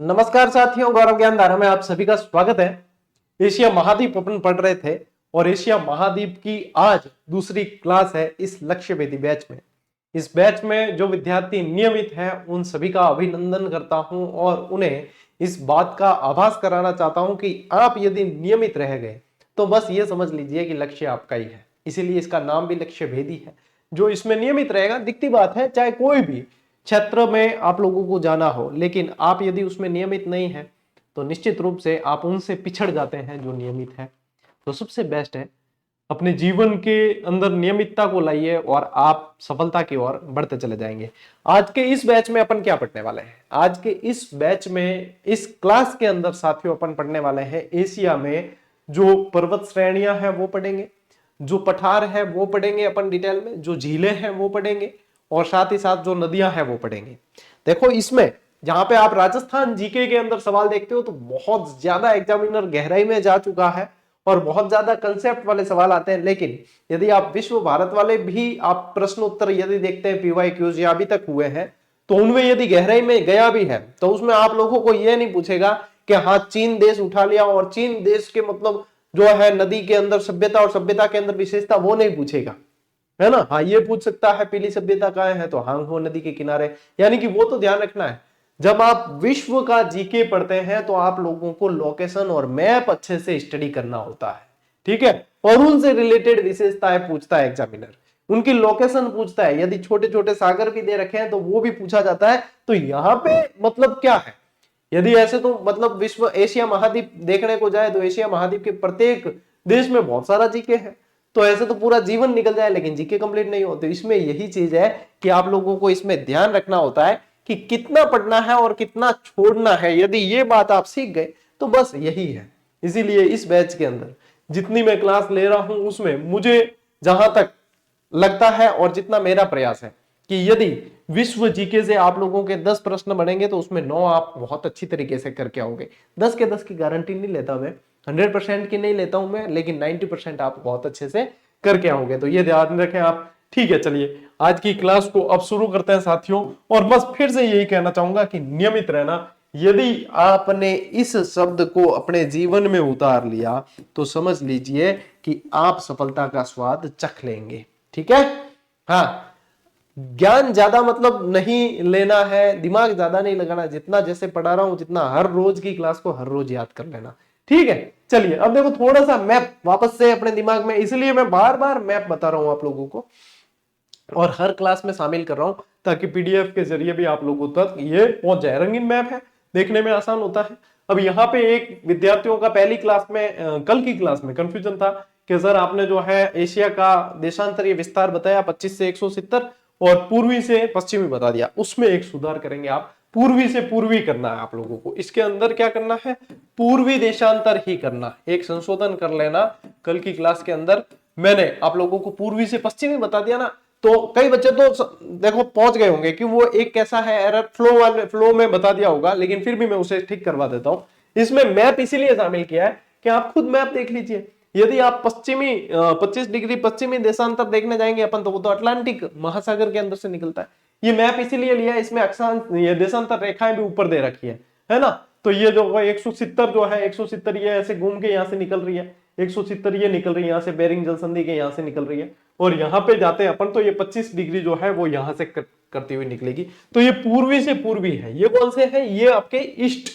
नमस्कार साथियों, गौरव ज्ञान धारा में आप सभी का स्वागत है। एशिया महाद्वीप अपन पढ़ रहे थे और एशिया महाद्वीप की आज दूसरी क्लास है इस लक्ष्य वेदी बैच में। इस बैच में जो विद्यार्थी नियमित हैं उन सभी का अभिनंदन करता हूं और उन्हें इस बात का आभास कराना चाहता हूं कि आप यदि नियमित रह गए तो बस ये समझ लीजिए कि लक्ष्य आपका ही है। इसीलिए इसका नाम भी लक्ष्य भेदी है। जो इसमें नियमित रहेगा, दिखती बात है, चाहे कोई भी क्षेत्र में आप लोगों को जाना हो, लेकिन आप यदि उसमें नियमित नहीं है तो निश्चित रूप से आप उनसे पिछड़ जाते हैं जो नियमित है। तो सबसे बेस्ट है अपने जीवन के अंदर नियमितता को लाइए और आप सफलता की ओर बढ़ते चले जाएंगे। आज के इस बैच में अपन क्या पढ़ने वाले हैं? आज के इस बैच में, इस क्लास के अंदर साथियों, अपन पढ़ने वाले हैं एशिया में जो पर्वत श्रेणियां हैं वो पढ़ेंगे, जो पठार है वो पढ़ेंगे अपन डिटेल में, जो झीलें हैं वो पढ़ेंगे और साथ ही साथ जो नदियां हैं वो पढ़ेंगे। देखो, इसमें जहां पे आप राजस्थान जीके के अंदर सवाल देखते हो तो बहुत ज्यादा एग्जामिनर गहराई में जा चुका है और बहुत ज्यादा कंसेप्ट वाले सवाल आते हैं। लेकिन यदि आप विश्व भारत वाले भी आप प्रश्न उत्तर यदि देखते हैं, पीवाई क्यूज या अभी तक हुए हैं, तो उनमें यदि गहराई में गया भी है तो उसमें आप लोगों को यह नहीं पूछेगा कि हाँ चीन देश उठा लिया और चीन देश के मतलब जो है नदी के अंदर सभ्यता और सभ्यता के अंदर विशेषता, वो नहीं पूछेगा, है ना। हाँ, ये पूछ सकता है पीली सभ्यता कहाँ है, तो हांगहो नदी के किनारे, यानी कि वो तो ध्यान रखना है। जब आप विश्व का जीके पढ़ते हैं तो आप लोगों को लोकेशन और मैप अच्छे से स्टडी करना होता है, ठीक है। और उनसे रिलेटेड विशेषताएं पूछता है एग्जामिनर, उनकी लोकेशन पूछता है। यदि छोटे छोटे सागर भी दे रखे हैं तो वो भी पूछा जाता है। तो यहाँ पे मतलब क्या है, यदि ऐसे तो मतलब विश्व एशिया महाद्वीप देखने को जाए तो एशिया महाद्वीप के प्रत्येक देश में बहुत सारा जीके है, तो ऐसे तो पूरा जीवन निकल जाए लेकिन जीके कंप्लीट नहीं होते। इसमें यही चीज है कि आप लोगों को इसमें ध्यान रखना होता है कि कितना पढ़ना है और कितना छोड़ना है। यदि ये बात आप सीख गए तो बस यही है। इसीलिए इस बैच के अंदर जितनी मैं क्लास ले रहा हूं उसमें मुझे जहां तक लगता है और जितना मेरा प्रयास है कि यदि विश्व जीके से आप लोगों के 10 प्रश्न बनेंगे तो उसमें 9 आप बहुत अच्छी तरीके से करके आओगे। 10 के 10 की गारंटी नहीं लेता मैं, 100% की नहीं लेता हूं मैं, लेकिन 90% आप बहुत अच्छे से करके आओगे। तो ये ध्यान रखें आप, ठीक है। चलिए आज की क्लास को अब शुरू करते हैं साथियों, और बस फिर से यही कहना चाहूंगा कि नियमित रहना। यदि आपने इस शब्द को अपने जीवन में उतार लिया तो समझ लीजिए कि आप सफलता का स्वाद चख लेंगे, ठीक है। हाँ, ज्ञान ज्यादा मतलब नहीं लेना है, दिमाग ज्यादा नहीं लगाना, जितना जैसे पढ़ा रहा हूं जितना हर रोज की क्लास को हर रोज याद कर लेना, ठीक है। चलिए अब देखो थोड़ा सा मैप वापस से अपने दिमाग में, इसलिए मैं बार बार मैप बता रहा हूं आप लोगों को और हर क्लास में शामिल कर रहा हूं ताकि पीडीएफ के जरिए भी आप लोगों तक ये पहुंच जाए। रंगीन मैप है, देखने में आसान होता है। अब यहाँ पे एक विद्यार्थियों का पहली क्लास में कल की क्लास में कंफ्यूजन था कि सर आपने जो है एशिया का देशांतरीय विस्तार बताया 25 से 170 और पूर्वी से पश्चिमी बता दिया। उसमें एक सुधार करेंगे आप, पूर्वी से पूर्वी करना है आप लोगों को। इसके अंदर क्या करना है, पूर्वी देशांतर ही करना। एक संशोधन कर लेना, कल की क्लास के अंदर मैंने आप लोगों को पूर्वी से पश्चिमी बता दिया ना, तो कई बच्चे तो देखो पहुंच गए होंगे कि वो एक कैसा है एरर, फ्लो में बता दिया होगा, लेकिन फिर भी मैं उसे ठीक करवा देता हूं। इसमें मैप इसीलिए शामिल किया है कि आप खुद मैप देख लीजिए। यदि आप पश्चिमी 25 डिग्री पश्चिमी देशांतर देखने जाएंगे अपन, तो वो तो अटलांटिक महासागर के अंदर से निकलता है। ये मैप इसीलिए लिया है, इसमें अक्षांश ये देशांतर रेखाएं भी ऊपर दे रखी है ना। तो ये जो 170 जो है 170 ये ऐसे घूम के यहाँ से निकल रही है, 170 ये निकल रही है यहाँ से, बेरिंग जल संधि के यहाँ से निकल रही है, और यहाँ पे जाते हैं अपन तो ये 25 डिग्री जो है वो यहाँ से करती हुई निकलेगी। तो ये पूर्वी से पूर्वी है। ये कौन से है, ये आपके ईस्ट,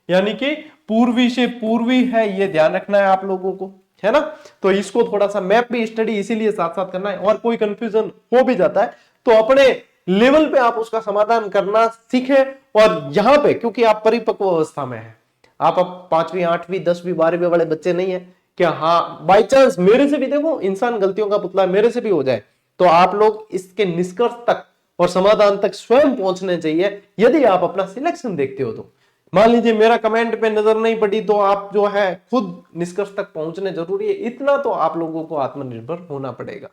यानी कि पूर्वी से पूर्वी है, ये ध्यान रखना है आप लोगों को, है ना। तो इसको थोड़ा सा मैप भी स्टडी इसीलिए साथ साथ करना है, और कोई कंफ्यूजन हो भी जाता है तो अपने लेवल पे आप उसका समाधान करना सीखे। और यहां पे क्योंकि आप परिपक्व अवस्था में हैं, आप अब 5वीं 8वीं 10वीं 12वीं वाले बच्चे नहीं है क्या, हाँ बाई चांस मेरे से भी, देखो इंसान गलतियों का पुतला, मेरे से भी हो जाए तो आप लोग इसके निष्कर्ष तक और समाधान तक स्वयं पहुंचने चाहिए। यदि आप अपना सिलेक्शन देखते हो तो मान लीजिए मेरा कमेंट पे नजर नहीं पड़ी तो आप जो है खुद निष्कर्ष तक पहुंचने जरूरी है, इतना तो आप लोगों को आत्मनिर्भर होना पड़ेगा,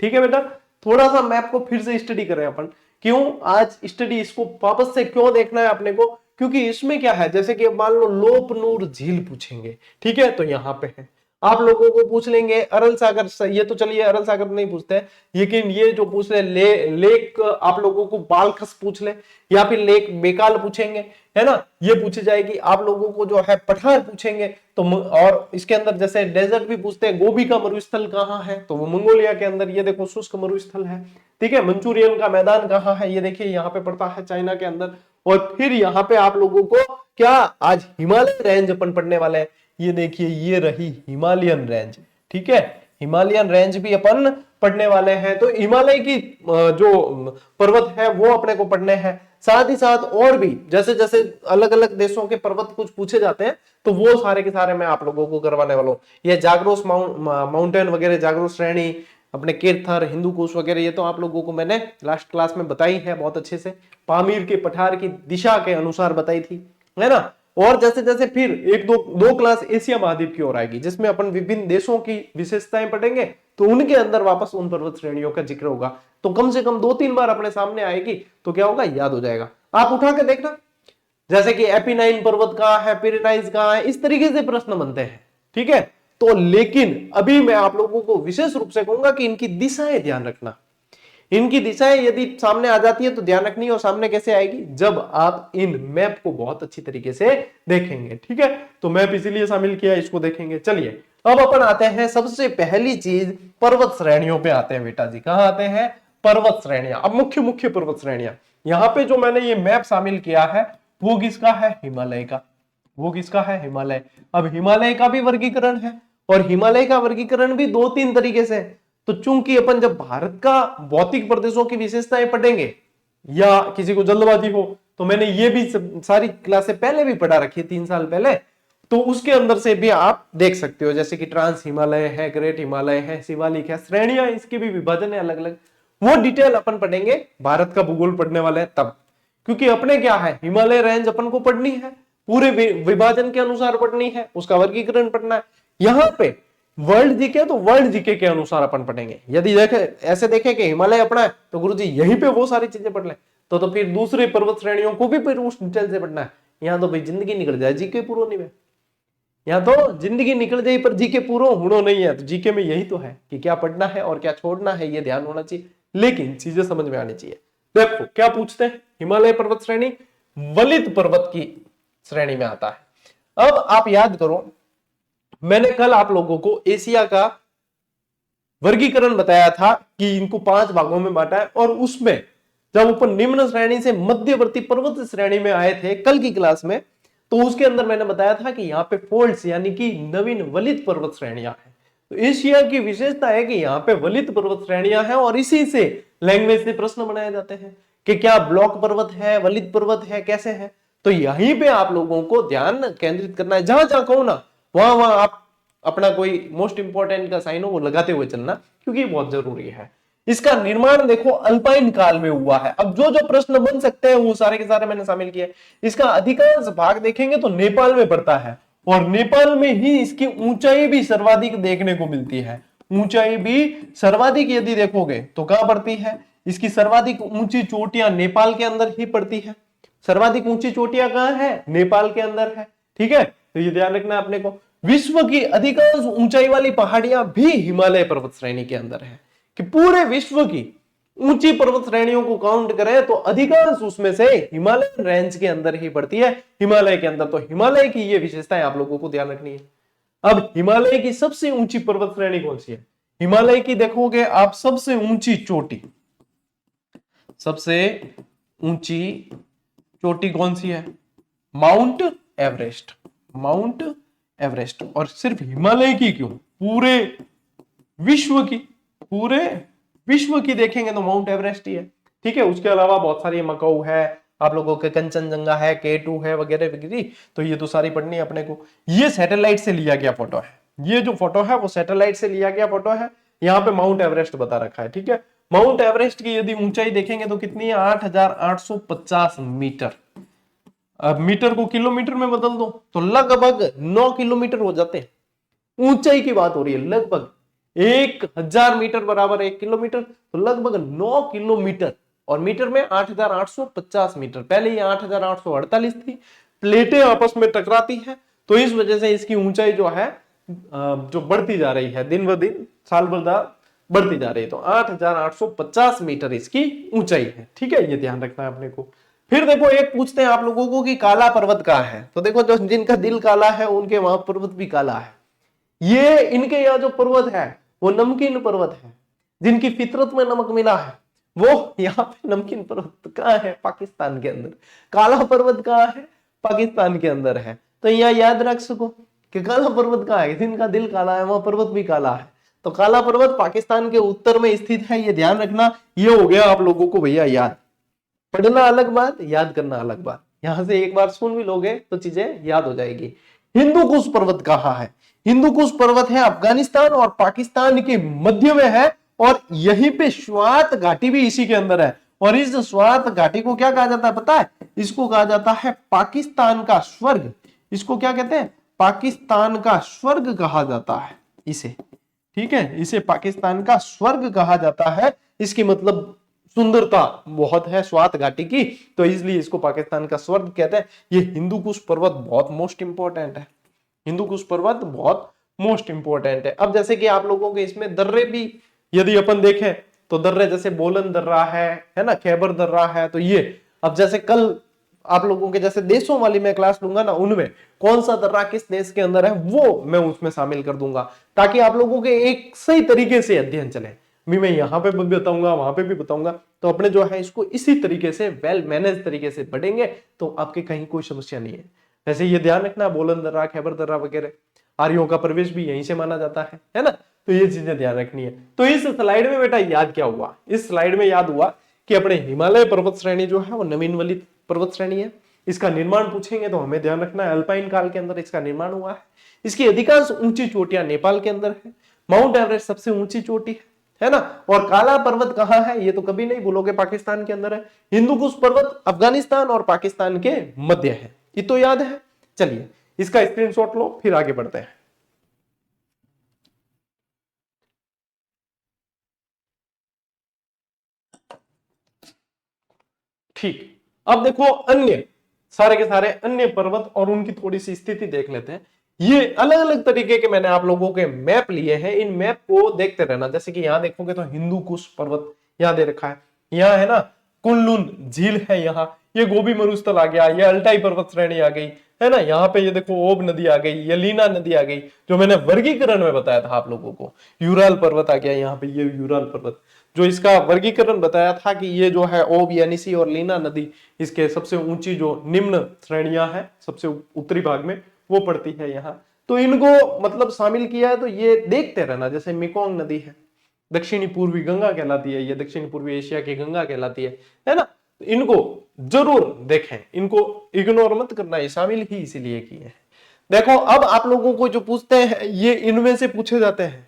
ठीक है बेटा। थोड़ा सा मैप को फिर से स्टडी करें अपन। क्यों आज स्टडी इसको वापस से क्यों देखना है अपने को, क्योंकि इसमें क्या है, जैसे कि मान लो लोपनूर झील पूछेंगे, ठीक है, तो यहां पे है। आप लोगों को पूछ लेंगे अरल सागर, ये तो चलिए अरल सागर नहीं पूछते हैं, लेकिन ये जो पूछ ले लेक आप लोगों को बालखस पूछ ले, या फिर लेक बेकाल पूछेंगे, है ना, ये पूछी जाएगी। आप लोगों को जो है पठार पूछेंगे, तो और इसके अंदर जैसे डेजर्ट भी पूछते हैं, गोबी का मरुस्थल कहाँ है, तो वो मंगोलिया के अंदर, ये देखो शुष्क मरुस्थल है, ठीक है। मंचूरियन का मैदान कहाँ है, ये देखिए यहाँ पे पड़ता है चाइना के अंदर। और फिर यहाँ पे आप लोगों को क्या आज हिमालय रेंज अपन पढ़ने वाले हैं, ये देखिए ये रही हिमालयन रेंज, ठीक है, हिमालयन रेंज भी अपन पढ़ने वाले हैं। तो हिमालय की जो पर्वत है वो अपने को पढ़ने हैं। साथ ही साथ और भी जैसे जैसे अलग अलग देशों के पर्वत कुछ पूछे जाते हैं, तो वो सारे के सारे मैं आप लोगों को करवाने वाला हूँ। ये जाग्रोस माउंटेन वगैरह, जाग्रोस श्रेणी, अपने केरथर, हिंदू कुश वगैरह, ये तो आप लोगों को मैंने लास्ट क्लास में बताई है बहुत अच्छे से। पामीर के पठार की दिशा के अनुसार बताई थी, है ना। और जैसे जैसे फिर एक दो क्लास एशिया महाद्वीप की ओर आएगी, जिसमें अपन विभिन्न देशों की विशेषताएं पढ़ेंगे, तो उनके अंदर वापस उन पर्वत श्रेणियों का जिक्र होगा। तो कम से कम 2-3 बार अपने सामने आएगी, तो क्या होगा, याद हो जाएगा। आप उठा के देखना, जैसे कि एपिनाइन पर्वत कहाँ है, पिरेनाइज कहाँ है, इस तरीके से प्रश्न बनते हैं, ठीक है। तो लेकिन अभी मैं आप लोगों को विशेष रूप से कहूंगा कि इनकी दिशाएं ध्यान रखना। इनकी दिशाएं यदि सामने आ जाती है तो ध्यान रखनी, और सामने कैसे आएगी, जब आप इन मैप को बहुत अच्छी तरीके से देखेंगे, ठीक है। तो मैप इसीलिए शामिल किया, इसको देखेंगे। चलिए अब अपन आते हैं सबसे पहली चीज, पर्वत श्रेणियों पे आते हैं बेटा जी। कहां आते हैं, पर्वत श्रेणियां। अब मुख्य मुख्य पर्वत श्रेणियां, यहां पे जो मैंने ये मैप शामिल किया है वो किसका है, हिमालय का। वो किसका है, हिमालय। अब हिमालय का भी वर्गीकरण है, और हिमालय का वर्गीकरण भी 2-3 तरीके से। तो चूंकि अपन जब भारत का भौतिक प्रदेशों की विशेषताएं पढ़ेंगे, या किसी को जल्दबाजी हो, तो मैंने ये भी सारी क्लासें पहले भी पढ़ा रखी है 3 साल पहले, तो उसके अंदर से भी आप देख सकते हो। जैसे कि ट्रांस हिमालय है, ग्रेट हिमालय है, शिवालिक है, श्रेणियां इसके भी विभाजन है अलग अलग। वो डिटेल अपन पढ़ेंगे, भारत का भूगोल पढ़ने वाले हैं तब। क्योंकि अपने क्या है, हिमालय रेंज अपन को पढ़नी है, पूरे विभाजन के अनुसार पढ़नी है, उसका वर्गीकरण पढ़ना है। यहां पे वर्ल्ड जीके, तो वर्ल्ड जीके के अनुसार अपन पढ़ेंगे। यदि देखे ऐसे देखें कि हिमालय अपना है, तो गुरुजी यहीं पे वो सारी चीजें पढ़ ले, तो फिर दूसरे पर्वत श्रेणियों को भी फिर उस डिटेल से पढ़ना है। यहाँ तो भाई जिंदगी निकल जाए जीके पूरा नहीं में, यहाँ तो जिंदगी निकल जाए पर जीके पूरा होना नहीं है। तो जीके में यही तो है कि क्या पढ़ना है और क्या छोड़ना है, ये ध्यान होना चाहिए, लेकिन चीजें समझ में आनी चाहिए। देखो क्या पूछते हैं, हिमालय पर्वत श्रेणी वलित पर्वत की श्रेणी में आता है। अब आप याद करो, मैंने कल आप लोगों को एशिया का वर्गीकरण बताया था कि इनको 5 भागों में बांटा है, और उसमें जब ऊपर निम्न श्रेणी से मध्यवर्ती पर्वत श्रेणी में आए थे कल की क्लास में, तो उसके अंदर मैंने बताया था कि यहाँ पे फोल्ड्स यानी कि नवीन वलित पर्वत श्रेणियां हैं। तो एशिया की विशेषता है कि यहाँ पे वलित पर्वत श्रेणियां हैं, और इसी से लैंग्वेज से प्रश्न बनाए जाते हैं कि क्या ब्लॉक पर्वत है, वलित पर्वत है, कैसे है। तो यहीं पे आप लोगों को ध्यान केंद्रित करना है। जहां जहां कहूं ना, वहां वहां आप अपना कोई मोस्ट इंपॉर्टेंट का साइन हो वो लगाते हुए चलना, क्योंकि बहुत जरूरी है। इसका निर्माण देखो अल्पाइन काल में हुआ है। अब जो जो प्रश्न बन सकते हैं वो सारे के सारे मैंने शामिल किए। इसका अधिकांश भाग देखेंगे तो नेपाल में पड़ता है, और नेपाल में ही इसकी ऊंचाई भी सर्वाधिक देखने को मिलती है। ऊंचाई भी सर्वाधिक यदि देखोगे तो कहां पड़ती है, इसकी सर्वाधिक ऊंची चोटियां नेपाल के अंदर ही पड़ती है। सर्वाधिक ऊंची चोटियां कहां है, नेपाल के अंदर है, ठीक है। तो ये ध्यान रखना है अपने को। विश्व की अधिकांश ऊंचाई वाली पहाड़ियां भी हिमालय पर्वत श्रेणी के अंदर है। कि पूरे विश्व की ऊंची पर्वत श्रेणियों को काउंट करें तो अधिकांश उसमें से हिमालय रेंज के अंदर ही पड़ती है, हिमालय के अंदर। तो हिमालय की ये विशेषताएं आप लोगों को ध्यान रखनी है। अब हिमालय की सबसे ऊंची पर्वत श्रेणी कौन सी है, हिमालय की देखोगे आप सबसे ऊंची चोटी, सबसे ऊंची चोटी कौन सी है, माउंट एवरेस्ट। Mount Everest. और सिर्फ हिमालय की क्यों, पूरे विश्व की देखेंगे तो माउंट एवरेस्ट ही है, ठीक है। उसके अलावा बहुत सारी मकाऊ है, आप लोगों के कंचनजंगा है, K2 है, वगैरह वगैरह। तो ये तो सारी पढ़नी है अपने को। ये सैटेलाइट से लिया गया फोटो है, ये जो फोटो है वो सैटेलाइट से लिया गया फोटो है। यहाँ पे माउंट एवरेस्ट बता रखा है, ठीक है। माउंट एवरेस्ट की यदि ऊंचाई देखेंगे तो कितनी है, 8,850 मीटर। अब मीटर को किलोमीटर में बदल दो तो लगभग 9 किलोमीटर हो जाते हैं। ऊंचाई की बात हो रही है, लगभग 1,000 मीटर बराबर 1 किलोमीटर, तो लगभग 9 किलोमीटर। और मीटर में 8,850 मीटर। पहले ये 8,848 थी। प्लेटें आपस में टकराती है, तो इस वजह से इसकी ऊंचाई जो है जो बढ़ती जा रही है, दिन ब दिन साल भर बढ़ती जा रही है। तो 8,850 मीटर इसकी ऊंचाई है। ठीक है, ये ध्यान रखना है अपने को। फिर देखो एक पूछते हैं आप लोगों को कि काला पर्वत कहाँ है। तो देखो जो जिनका दिल काला है उनके वहां पर्वत भी काला है। ये इनके यहाँ जो पर्वत है वो नमकीन पर्वत है। जिनकी फितरत में नमक मिला है वो यहाँ पे नमकीन पर्वत कहाँ है? पाकिस्तान के अंदर। काला पर्वत कहाँ है? पाकिस्तान के अंदर है। तो यहाँ याद रख सको कि काला पर्वत कहाँ है। जिनका दिल काला है वहां पर्वत भी काला है। तो काला पर्वत पाकिस्तान के उत्तर में स्थित है, ये ध्यान रखना। ये हो गया आप लोगों को भैया याद। पढ़ना अलग बात, याद करना अलग बात। यहां से एक बार सुन भी लोगे तो चीजें याद हो जाएगी। हिंदू कुश पर्वत कहाँ है? हिंदू कुश पर्वत है अफगानिस्तान और पाकिस्तान के मध्य में है, और यहीं पे स्वात घाटी भी इसी के अंदर है। और इस स्वात घाटी को क्या कहा जाता है पता है? इसको कहा जाता है पाकिस्तान का स्वर्ग। इसको क्या कहते हैं? पाकिस्तान का स्वर्ग कहा जाता है इसे। ठीक है, इसे पाकिस्तान का स्वर्ग कहा जाता है। इसकी मतलब सुंदरता बहुत है स्वात घाटी की, तो इसलिए इसको पाकिस्तान का स्वर्ग कहते हैं। ये हिंदू कुश पर्वत बहुत मोस्ट इंपॉर्टेंट है। हिंदू कुश पर्वत बहुत मोस्ट इंपॉर्टेंट है। अब जैसे कि आप लोगों के इसमें दर्रे भी यदि अपन देखें तो दर्रे जैसे बोलन दर्रा है ना, खैबर दर्रा है। तो ये अब जैसे कल आप लोगों के जैसे देशों वाली मैं क्लास लूंगा ना, उनमें कौन सा दर्रा किस देश के अंदर है वो मैं उसमें शामिल कर दूंगा, ताकि आप लोगों के एक सही तरीके से अध्ययन चले। भी मैं यहाँ पे भी बताऊंगा, वहां पे भी बताऊंगा। तो अपने जो है इसको इसी तरीके से वेल मैनेज तरीके से पढ़ेंगे तो आपके कहीं कोई समस्या नहीं है। वैसे ये ध्यान रखना, बोलन दर्रा, खैबर दर्रा वगैरह आर्यों का प्रवेश भी यहीं से माना जाता है ना। तो ये चीजें ध्यान रखनी है। तो इस स्लाइड में बेटा याद क्या हुआ? इस स्लाइड में याद हुआ कि अपने हिमालय पर्वत श्रेणी जो है वो नवीन वाली पर्वत श्रेणी है। इसका निर्माण पूछेंगे तो हमें ध्यान रखना है अल्पाइन काल के अंदर इसका निर्माण हुआ है। इसकी अधिकांश ऊंची चोटियां नेपाल के अंदर है। माउंट एवरेस्ट सबसे ऊंची चोटी है ना। और काला पर्वत कहाँ है? ये तो कभी नहीं भूलोगे, पाकिस्तान के अंदर है। हिंदू कुश पर्वत अफगानिस्तान और पाकिस्तान के मध्य है। ये तो याद है। चलिए इसका स्क्रीनशॉट लो, फिर आगे बढ़ते हैं। ठीक, अब देखो अन्य सारे के सारे अन्य पर्वत और उनकी थोड़ी सी स्थिति देख लेते हैं। ये अलग अलग तरीके के मैंने आप लोगों के मैप लिए हैं। इन मैप को देखते रहना। जैसे कि यहां देखोगे तो हिंदू कुश पर्वत यहां दे रखा है। यहाँ है ना कुनलुन झील है, यहाँ ये गोबी मरुस्थल आ गया, ये अल्टाई पर्वत श्रेणी आ गई है ना। यहाँ पे ये देखो ओब नदी आ गई, ये लीना नदी आ गई, जो मैंने वर्गीकरण में बताया था आप लोगों को। यूराल पर्वत आ गया यहाँ पे, ये यूराल पर्वत जो इसका वर्गीकरण बताया था कि ये जो है ओब यानीसी और लीना नदी इसके सबसे ऊंची जो निम्न श्रेणियां हैं सबसे उत्तरी भाग में वो पड़ती है यहाँ। तो इनको मतलब शामिल किया है। तो ये देखते रहना। जैसे मेकोंग नदी है, दक्षिणी पूर्वी गंगा कहलाती है, ये दक्षिण पूर्वी एशिया की गंगा कहलाती है ना। इनको जरूर देखें, इनको इग्नोर मत करना, ये शामिल ही इसीलिए किए हैं। देखो अब आप लोगों को जो पूछते हैं ये इनमें से पूछे जाते हैं।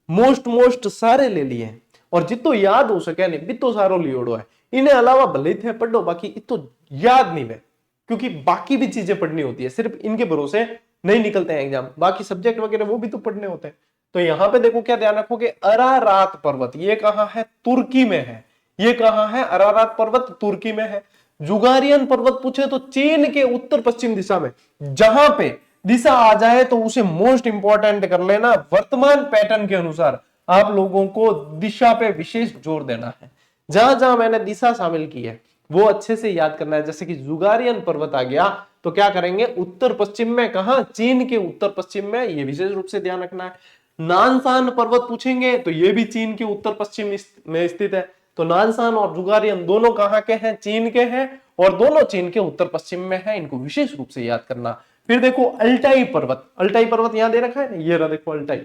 मोस्ट सारे ले लिए और जितो याद हो सके नहीं बितो सारो लियोड़ो है। इन्हें अलावा भले थे पढ़ो, बाकी इतो याद नहीं है, क्योंकि बाकी भी चीजें पढ़नी होती है। सिर्फ इनके भरोसे नहीं निकलते हैं एग्जाम, बाकी सब्जेक्ट वगैरह वो भी तो पढ़ने होते हैं। तो यहां पे देखो क्या ध्यान रखोगे, अरारात पर्वत ये कहां है? तुर्की में है। ये कहां है? अरारात पर्वत तुर्की में है। जुगारियन पर्वत पूछे तो चीन के उत्तर पश्चिम दिशा में। जहां पे दिशा आ जाए तो उसे मोस्ट इंपॉर्टेंट कर लेना। वर्तमान पैटर्न के अनुसार आप लोगों को दिशा पे विशेष जोर देना है। जहां जहां मैंने दिशा शामिल की है वो अच्छे से याद करना है। जैसे कि जुगारियन पर्वत आ गया तो क्या करेंगे? उत्तर पश्चिम में। कहां? चीन के उत्तर पश्चिम में, ये विशेष रूप से ध्यान रखना है। नानसान पर्वत पूछेंगे तो ये भी चीन के उत्तर पश्चिम में स्थित है। तो नानसान और जुगारियन दोनों कहां के हैं? चीन के हैं, और दोनों चीन के उत्तर पश्चिम में है। इनको विशेष रूप से याद करना। फिर देखो अल्टाई पर्वत, अल्टाई पर्वत यहां दे रखा है ना, ये रहा देखो अल्टाई।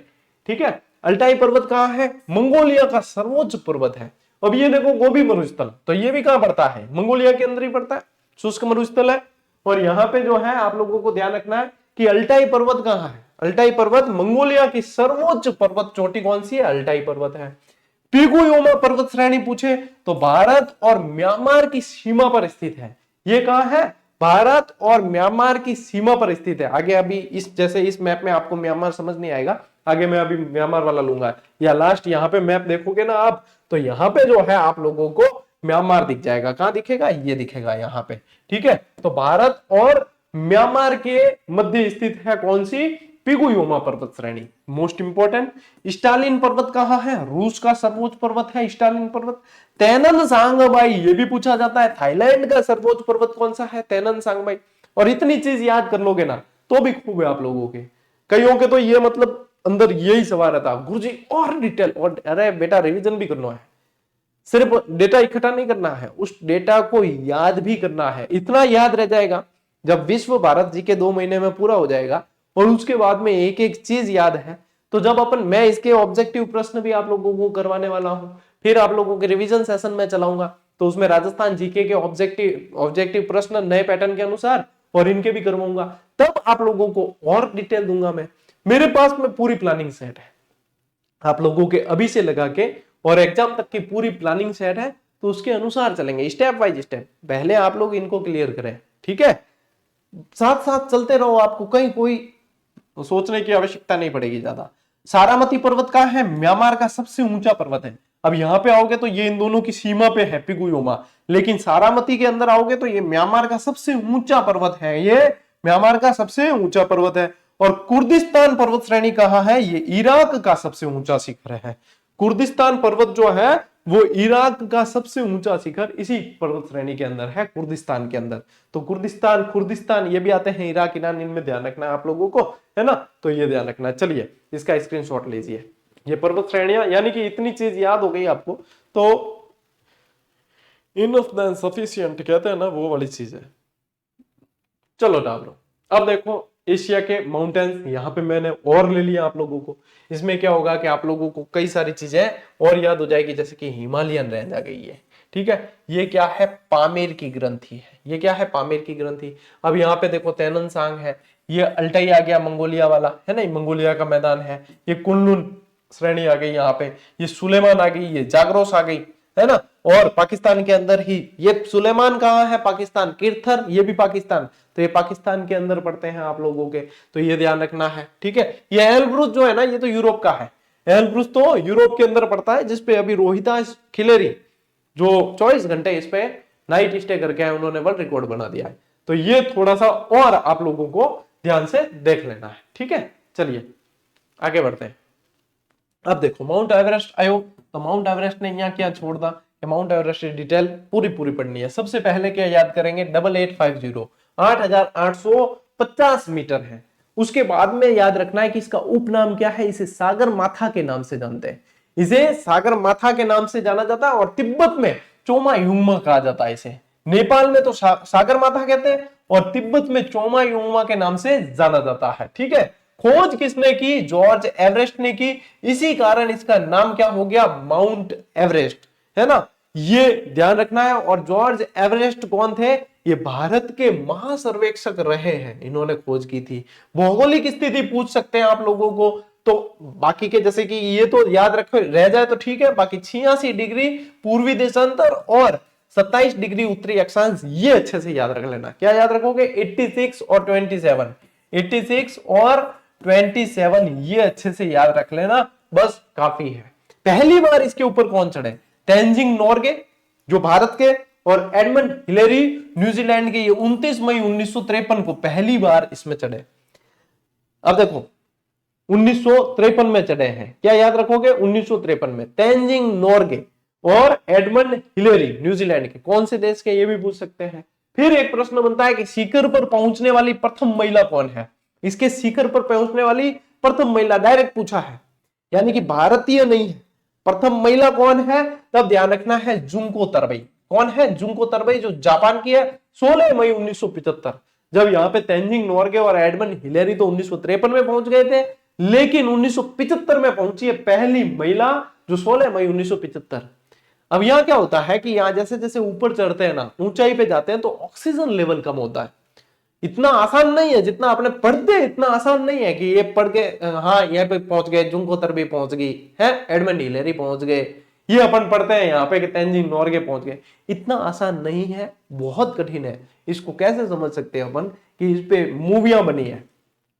ठीक है, अल्टाई पर्वत कहां है? मंगोलिया का सर्वोच्च पर्वत है। अब ये देखो गोबी मरुस्थल, तो ये भी कहां पड़ता है? मंगोलिया के अंदर ही पड़ता है, शुष्क मरुस्थल है। और यहाँ पे जो है आप लोगों को ध्यान रखना है कि अल्टाई पर्वत कहां है? अल्टाई पर्वत मंगोलिया की सर्वोच्च पर्वत चोटी कौन सी है? अल्टाई पर्वत है। पिगुयोमा पर्वत श्रेणी पूछे तो भारत और म्यांमार की सीमा पर स्थित है। ये कहां है? भारत और म्यांमार की सीमा पर स्थित है। आगे अभी इस जैसे इस मैप में आपको म्यांमार समझ नहीं आएगा, आगे मैं अभी म्यांमार वाला लूंगा, या लास्ट यहाँ पे मैप देखोगे ना आप, तो यहाँ पे जो है आप लोगों को म्यांमार दिख जाएगा। कहां दिखेगा? ये दिखेगा यहाँ पे। ठीक है, तो भारत और म्यांमार के मध्य स्थित है कौन सी? पिगुयोमा पर्वत श्रेणी मोस्ट इंपोर्टेंट। स्टालिन पर्वत कहाँ है? रूस का सर्वोच्च पर्वत है स्टालिन पर्वत। तैनन सांगबाई ये भी पूछा जाता है, थाईलैंड का सर्वोच्च पर्वत कौन सा है? तैनन सांगबाई। और इतनी चीज याद कर लोगे ना तो भी खूब है आप लोगों के। कईयों के तो ये मतलब अंदर यही सवाल रहता, गुरुजी और डिटेल, और अरे बेटा रिवीजन भी करना है, सिर्फ डेटा इकट्ठा नहीं करना है, उस डेटा को याद भी करना है। इतना याद रह जाएगा जब विश्व भारत जी के 2 महीने में पूरा हो जाएगा और उसके बाद में एक एक चीज याद है, तो जब मैं इसके ऑब्जेक्टिव प्रश्न भी आप लोगों को करवाने वाला हूं, फिर आप लोगों के रिवीजन सेशन में चलाऊंगा, तो उसमें राजस्थान जीके के ऑब्जेक्टिव प्रश्न नए पैटर्न के अनुसार और इनके भी करवाऊंगा, तब आप लोगों को और डिटेल दूंगा मैं। मेरे पास में पूरी प्लानिंग सेट है आप लोगों के अभी से लगा के, और एग्जाम तक की पूरी प्लानिंग सेट है, तो उसके अनुसार चलेंगे स्टेप बाय स्टेप। पहले आप लोग इनको क्लियर करें, ठीक है? साथ साथ चलते रहो, आपको कहीं कोई सोचने की आवश्यकता नहीं पड़ेगी ज्यादा। सारामती पर्वत कहाँ है? म्यांमार का सबसे ऊंचा पर्वत है। अब यहां पे आओगे तो ये इन दोनों की सीमा पे है पिगुयोमा, लेकिन सारामती के अंदर आओगे तो ये म्यांमार का सबसे ऊंचा पर्वत है, ये म्यांमार का सबसे ऊंचा पर्वत है। और कुर्दिस्तान पर्वत श्रेणी कहाँ है? ये इराक का सबसे ऊंचा शिखर है। कुर्दिस्तान पर्वत जो है वो इराक का सबसे ऊंचा शिखर इसी पर्वत श्रेणी के अंदर है, कुर्दिस्तान के अंदर। तो कुर्दिस्तान ये भी आते हैं इराक, ईरान, इनमें ध्यान रखना है आप लोगों को, है ना? तो ये ध्यान रखना है। चलिए इसका स्क्रीनशॉट लीजिए। ये पर्वत श्रेणियां, यानी कि इतनी चीज याद हो गई आपको तो इनफ देन सफिशिएंट कहते हैं ना, वो वाली चीज है। चलो डालो। अब देखो एशिया के माउंटेन्स यहां पे मैंने और ले लिया आप लोगों को। इसमें क्या होगा कि आप लोगों को कई सारी चीजें और याद हो जाएगी, जैसे कि हिमालयन रेंज आ गई है, ठीक है? ये क्या है? पामेर की ग्रंथि है। ये क्या है? पामेर की ग्रंथि। अब यहाँ पे देखो तैननसांग है, ये अल्टाई आ गया मंगोलिया वाला, है ना? मंगोलिया का मैदान है। ये कुनलुन श्रेणी आ गई यहाँ पे, ये सुलेमान आ गई, ये जागरोस आ गई, है ना? और पाकिस्तान के अंदर ही ये सुलेमान कहाँ है? पाकिस्तान। किरथर ये भी पाकिस्तान, तो ये पाकिस्तान के अंदर पड़ते हैं आप लोगों के, तो ये ध्यान रखना है, ठीक है? ये एल्ब्रुस जो है ना, ये तो यूरोप का है। एल्ब्रुस तो यूरोप के अंदर पड़ता है, जिसपे अभी रोहितास खिलेरी जो 24 घंटे इस पे नाइट स्टे करके आए, उन्होंने वर्ल्ड रिकॉर्ड बना दिया है। तो ये थोड़ा सा और आप लोगों को ध्यान से देख लेना है, ठीक है? चलिए आगे बढ़ते हैं। अब देखो माउंट एवरेस्ट आयो, तो माउंट एवरेस्ट ने यहाँ क्या छोड़ दा? माउंट एवरेस्ट की डिटेल पूरी पढ़नी है। सबसे पहले क्या याद करेंगे? 8850 8850 मीटर है। उसके बाद में याद रखना है कि इसका उपनाम क्या है? इसे सागर माथा के नाम से जानते हैं, इसे सागर माथा के नाम से जाना जाता है। और तिब्बत में चोमा युंगमा कहा जाता है इसे। नेपाल में तो सागर माथा कहते हैं और तिब्बत में चोमा युंगमा के नाम से जाना जाता है, ठीक है? खोज किसने की? जॉर्ज एवरेस्ट ने की। इसी कारण इसका नाम क्या हो गया? माउंट एवरेस्ट, है ना? ये ध्यान रखना है। और जॉर्ज एवरेस्ट कौन थे? ये भारत के महासर्वेक्षक रहे हैं, इन्होंने खोज की थी। भौगोलिक स्थिति पूछ सकते हैं आप लोगों को, तो बाकी के जैसे कि ये तो याद रखो, रह जाए तो ठीक है, बाकी 86 डिग्री पूर्वी देशांतर और 27 डिग्री उत्तरी अक्षांश, ये अच्छे से याद रख लेना। क्या याद रखोगे? 86 और 27, 86 और 27 ये अच्छे से याद रख लेना, बस काफी है। पहली बार इसके ऊपर कौन चढ़े? तेंजिंग नोर्गे जो भारत के, और एडमंड हिलेरी न्यूजीलैंड के, ये 29 मई 1953 को पहली बार इसमें चढ़े। अब देखो 1953 में चढ़े हैं, क्या याद रखोगे? 1953 में तेंजिंग नोर्गे और एडमंड हिलेरी न्यूजीलैंड के। कौन से देश के? ये भी पूछ सकते हैं। फिर एक प्रश्न बनता है कि शिखर पर पहुंचने वाली प्रथम महिला कौन है? इसके शिखर पर पहुंचने वाली प्रथम महिला डायरेक्ट पूछा है, यानी कि भारतीय नहीं है। प्रथम महिला कौन है? तब ध्यान रखना है जुंको तरबई। कौन है? जुंको तरबई, जो जापान की है। 16 मई 1975, जब यहाँ पे तेंजिंग नोर्गे और एडमंड हिलेरी तो 1953 में पहुंच गए थे, लेकिन 1975 में पहुंची है पहली महिला, जो 16 मई 1975। अब यहाँ क्या होता है कि यहाँ जैसे जैसे ऊपर चढ़ते हैं ना, ऊंचाई पे जाते हैं, तो ऑक्सीजन लेवल कम होता है। इतना आसान नहीं है जितना आपने पढ़ते, इतना आसान नहीं है कि ये पढ़ के हाँ यहाँ पे पहुंच गए, जुंको तरबई पहुंच गई है, एडमंड हिलेरी पहुंच गए, ये अपन पढ़ते हैं यहाँ पे कि तेंजिंग नोर्गे पहुंच गए। इतना आसान नहीं है, बहुत कठिन है। इसको कैसे समझ सकते हैं अपन कि इस पे मूवियां बनी है,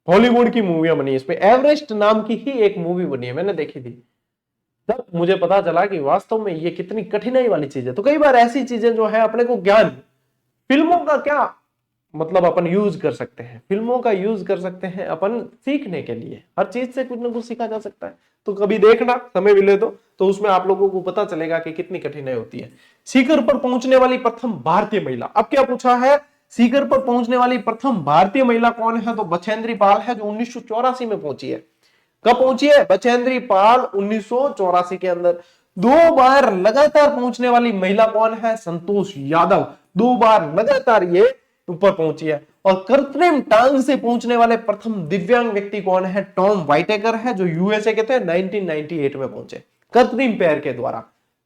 हॉलीवुड की मूवियां बनी है, इस पे एवरेस्ट नाम की ही एक मूवी बनी है, मैंने देखी थी। तब मुझे पता चला कि वास्तव में ये कितनी कठिनाई वाली चीज है। तो कई बार ऐसी चीजें जो है अपने को ज्ञान, फिल्मों का क्या मतलब अपन यूज कर सकते हैं, फिल्मों का यूज कर सकते हैं अपन सीखने के लिए। हर चीज से कुछ ना कुछ सीखा जा सकता है। तो कभी देखना समय मिले तो उसमें आप लोगों को पता चलेगा कि कितनी कठिनाई होती है। शिखर पर पहुंचने वाली प्रथम भारतीय महिला, अब क्या पूछा है, शिखर पर पहुंचने वाली प्रथम भारतीय महिला कौन है, तो बछेंद्री पाल है, जो 1984 में पहुंची है। कब पहुंची है, बछेंद्री पाल 1984 के अंदर। 2 बार लगातार पहुंचने वाली महिला कौन है, संतोष यादव, 2 बार लगातार ये ऊपर पहुंची है। और कृत्रिम टांग से पहुंचने वाले प्रथम दिव्यांग व्यक्ति कौन है, टॉम वाइटेकर है, जो यूएसए के थे, 1998 में पहुंचे कृत्रिम पैर के द्वारा।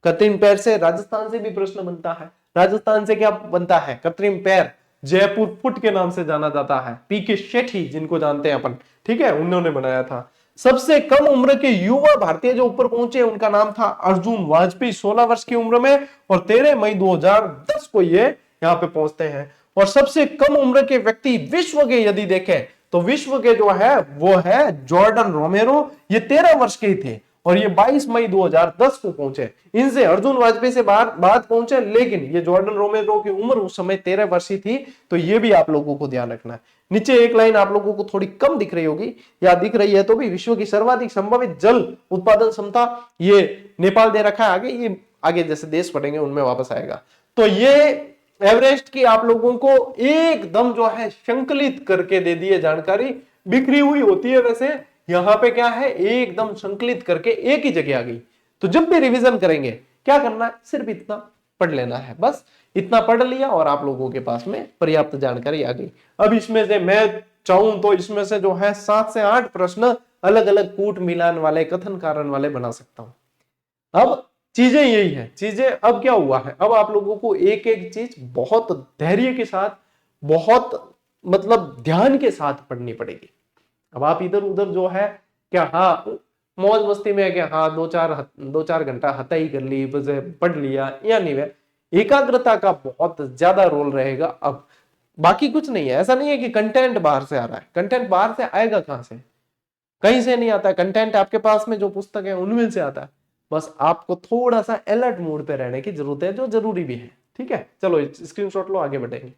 कृत्रिम पैर से राजस्थान से भी प्रश्न बनता है। राजस्थान से क्या बनता है, कृत्रिम पैर, जयपुर फुट के नाम से जाना जाता है। पीके शेट्टी जिनको जानते हैं अपन, ठीक है, उन्होंने बनाया था। सबसे कम उम्र के युवा भारतीय जो ऊपर पहुंचे उनका नाम था अर्जुन वाजपेयी, 16 वर्ष की उम्र में, और 13 मई 2010 को ये यहां पे पहुंचते हैं। और सबसे कम उम्र के व्यक्ति विश्व के यदि देखें तो विश्व के जो है वो है जॉर्डन रोमेरो, ये 13 वर्ष के ही थे और ये 22 मई 2010 को पहुंचे। इनसे अर्जुन वाजपेयी से बाद पहुंचे, लेकिन ये जॉर्डन रोमेरो की उम्र उस समय 13 वर्ष ही थी। तो ये भी आप लोगों को ध्यान रखना है। नीचे एक लाइन आप लोगों को थोड़ी कम दिख रही होगी या दिख रही है तो भी, विश्व की सर्वाधिक संभावित जल उत्पादन क्षमता ये नेपाल दे रखा है आगे, ये आगे जैसे देश पढ़ेंगे उनमें वापस आएगा। तो ये एवरेस्ट की आप लोगों को एकदम जो है संकलित करके दे दी है जानकारी, बिखरी हुई होती है वैसे, यहां पे क्या है एकदम संकलित करके एक ही जगह आ गई। तो जब भी रिवीजन करेंगे क्या करना है, सिर्फ इतना पढ़ लेना है, बस इतना पढ़ लिया और आप लोगों के पास में पर्याप्त जानकारी आ गई। अब इसमें से मैं चाहूं तो इसमें से जो है 7 से 8 प्रश्न अलग अलग कूट मिलान वाले, कथन कारण वाले बना सकता हूं। अब चीजें यही है, चीजें अब क्या हुआ है, अब आप लोगों को एक एक चीज बहुत धैर्य के साथ, बहुत मतलब ध्यान के साथ पढ़नी पड़ेगी। अब आप इधर उधर जो है क्या, हाँ मौज मस्ती में क्या, हाँ दो चार घंटा हता ही कर ली, बस पढ़ लिया, या नहीं है, एकाग्रता का बहुत ज्यादा रोल रहेगा। अब बाकी कुछ नहीं है, ऐसा नहीं है कि कंटेंट बाहर से आ रहा है, कंटेंट बाहर से आएगा कहां से, कहीं से नहीं आता है। कंटेंट आपके पास में जो पुस्तक है उनमें से आता है। बस आपको थोड़ा सा अलर्ट मोड पे रहने की जरूरत है, जो जरूरी भी है। ठीक है, चलो स्क्रीनशॉट लो, आगे बढ़ेंगे।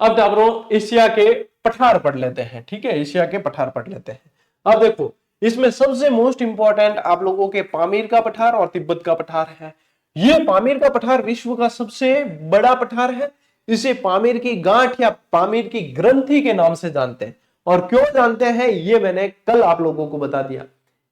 अब टाबरों एशिया के पठार पढ़ लेते हैं। ठीक है, एशिया के पठार पढ़ लेते हैं। अब देखो इसमें सबसे मोस्ट इंपॉर्टेंट आप लोगों के पामीर का पठार और तिब्बत का पठार है। ये पामीर का पठार विश्व का सबसे बड़ा पठार है। इसे पामीर की गांठ या पामीर की ग्रंथि के नाम से जानते हैं। और क्यों जानते हैं ये मैंने कल आप लोगों को बता दिया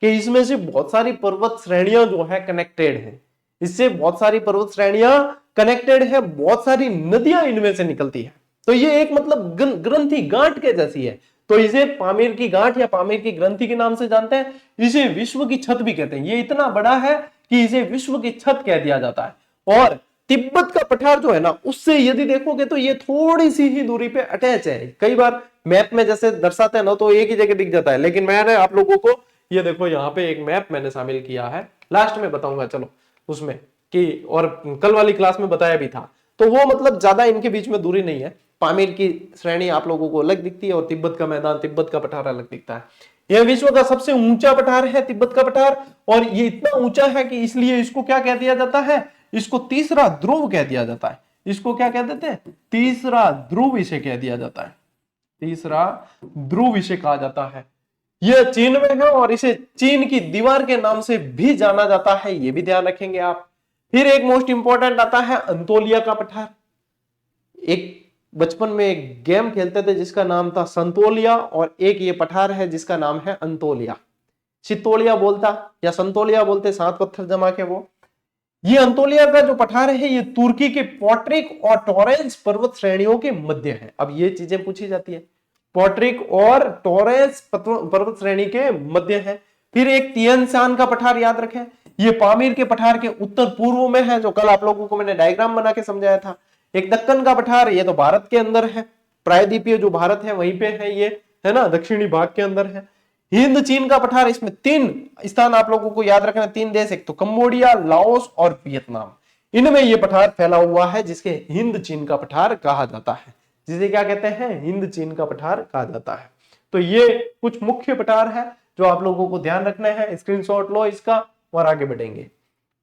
कि इसमें से बहुत सारी पर्वत श्रेणियां जो है कनेक्टेड है, इससे बहुत सारी पर्वत श्रेणियां कनेक्टेड है, बहुत सारी नदियां इनमें से निकलती है। तो ये एक मतलब ग्रंथि गांठ के जैसी है, तो इसे पामीर की गांठ या पामीर की ग्रंथि के नाम से जानते हैं। इसे विश्व की छत भी कहते हैं, ये इतना बड़ा है कि इसे विश्व की छत कह दिया जाता है। और तिब्बत का पठार जो है ना, उससे यदि देखोगे तो ये थोड़ी सी ही दूरी पे अटैच है। कई बार मैप में जैसे दर्शाते हैं ना तो एक ही जगह दिख जाता है, लेकिन मैंने आप लोगों को ये देखो यहाँ पे एक मैप मैंने शामिल किया है, लास्ट में बताऊंगा चलो उसमें कि, और कल वाली क्लास में बताया भी था। तो वो मतलब ज्यादा इनके बीच में दूरी नहीं है। पामीर की श्रेणी आप लोगों को अलग दिखती है और तिब्बत का मैदान, तिब्बत का पठार अलग दिखता है। यह विश्व का सबसे ऊंचा पठार है तिब्बत का पठार, और ये इतना ऊंचा है कि इसलिए इसको क्या कह दिया जाता है, इसको तीसरा ध्रुव कह दिया जाता है। इसको क्या कह देते हैं, तीसरा ध्रुव इसे कह दिया जाता है, तीसरा ध्रुव इसे कहा जाता है। यह चीन में है और इसे चीन की दीवार के नाम से भी जाना जाता है, ये भी ध्यान रखेंगे आप। फिर एक मोस्ट इंपॉर्टेंट आता है अंतोलिया का पठार। एक बचपन में एक गेम खेलते थे जिसका नाम था संतोलिया, और एक ये पठार है जिसका नाम है अंतोलिया। सितोलिया बोलता या संतोलिया बोलते, 7 पत्थर जमा के वो। ये अंतोलिया का जो पठार है ये तुर्की के पोट्रिक और टोरेंस पर्वत श्रेणियों के मध्य है। अब ये चीजें पूछी जाती है, पोट्रिक और टोरेंस पर्वत श्रेणी के मध्य है। फिर एक तियन शान का पठार याद रखें, ये पामीर के पठार के उत्तर पूर्व में है, जो कल आप लोगों को मैंने डायग्राम बना के समझाया था। एक दक्कन का पठार, ये तो भारत के अंदर है, प्रायद्वीपीय जो भारत है वहीं पे है ये, है ना, दक्षिणी भाग के अंदर है। हिंद चीन का पठार, इसमें 3 स्थान आप लोगों को याद रखना, 3 देश, एक तो कंबोडिया, लाओस और वियतनाम, इनमें ये पठार फैला हुआ है जिसके हिंद चीन का पठार कहा जाता है। जिसे क्या कहते हैं, हिंद चीन का पठार कहा जाता है। तो ये कुछ मुख्य पठार है जो आप लोगों को ध्यान रखना है। स्क्रीनशॉट लो इसका और आगे बढ़ेंगे।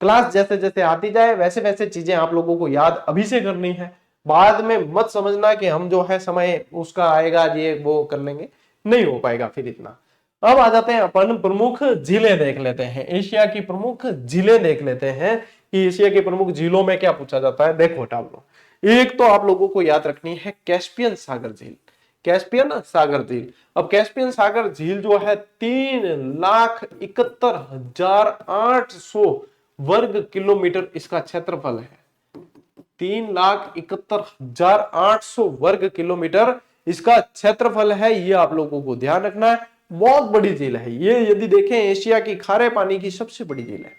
क्लास जैसे जैसे आती जाए वैसे वैसे चीजें आप लोगों को याद अभी से करनी है। बाद में मत समझना कि हम जो है समय उसका आएगा ये वो कर लेंगे, नहीं हो पाएगा फिर इतना। अब आ जाते हैं अपन प्रमुख जिले देख लेते हैं, एशिया की प्रमुख जिले देख लेते हैं कि एशिया के प्रमुख जिलों में क्या पूछा जाता है। देखो टाबलो, एक तो आप लोगों को याद रखनी है कैस्पियन सागर झील, कैस्पियन सागर झील। अब कैस्पियन सागर झील जो है 3,71,800 वर्ग किलोमीटर इसका क्षेत्रफल है, 3,71,800 वर्ग किलोमीटर इसका क्षेत्रफल है। ये आप लोगों को ध्यान रखना है, बहुत बड़ी झील है ये। यदि देखें एशिया की खारे पानी की सबसे बड़ी झील है,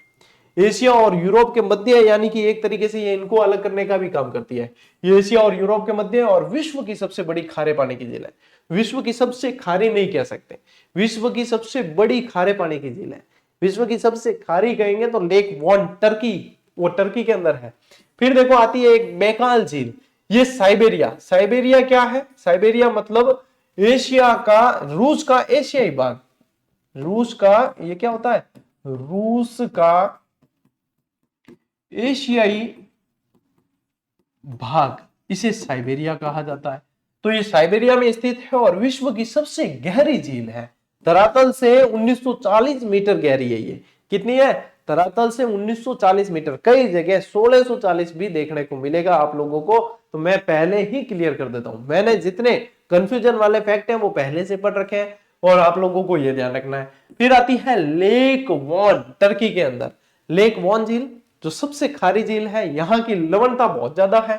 एशिया और यूरोप के मध्य, यानी कि एक तरीके से ये इनको अलग करने का भी काम करती है। ये एशिया और यूरोप के मध्य और विश्व की सबसे बड़ी खारे पानी की झील है। विश्व की सबसे खारी नहीं कह सकते, विश्व की सबसे बड़ी खारे पानी की झील है। विश्व की सबसे खारी कहेंगे तो लेक वॉन टर्की, वो टर्की के अंदर है। फिर देखो आती है एक बैकाल झील, ये साइबेरिया। साइबेरिया क्या है? साइबेरिया मतलब एशिया का, रूस का एशियाई भाग, रूस का ये क्या होता है, रूस का एशियाई भाग, इसे साइबेरिया कहा जाता है। तो ये साइबेरिया में स्थित है और विश्व की सबसे गहरी झील है। धरातल से 1940 मीटर गहरी है ये। कितनी है? धरातल से 1940 मीटर, कई जगह 1640 भी देखने को मिलेगा आप लोगों को। तो मैं पहले ही क्लियर कर देता हूं, मैंने जितने कंफ्यूजन वाले फैक्ट हैं वो पहले से पढ़ रखे हैं और आप लोगों को ये ध्यान रखना है। फिर आती है लेक वॉन, टर्की के अंदर लेक वॉन झील जो सबसे खारी झील है। यहाँ की लवणता बहुत ज्यादा है,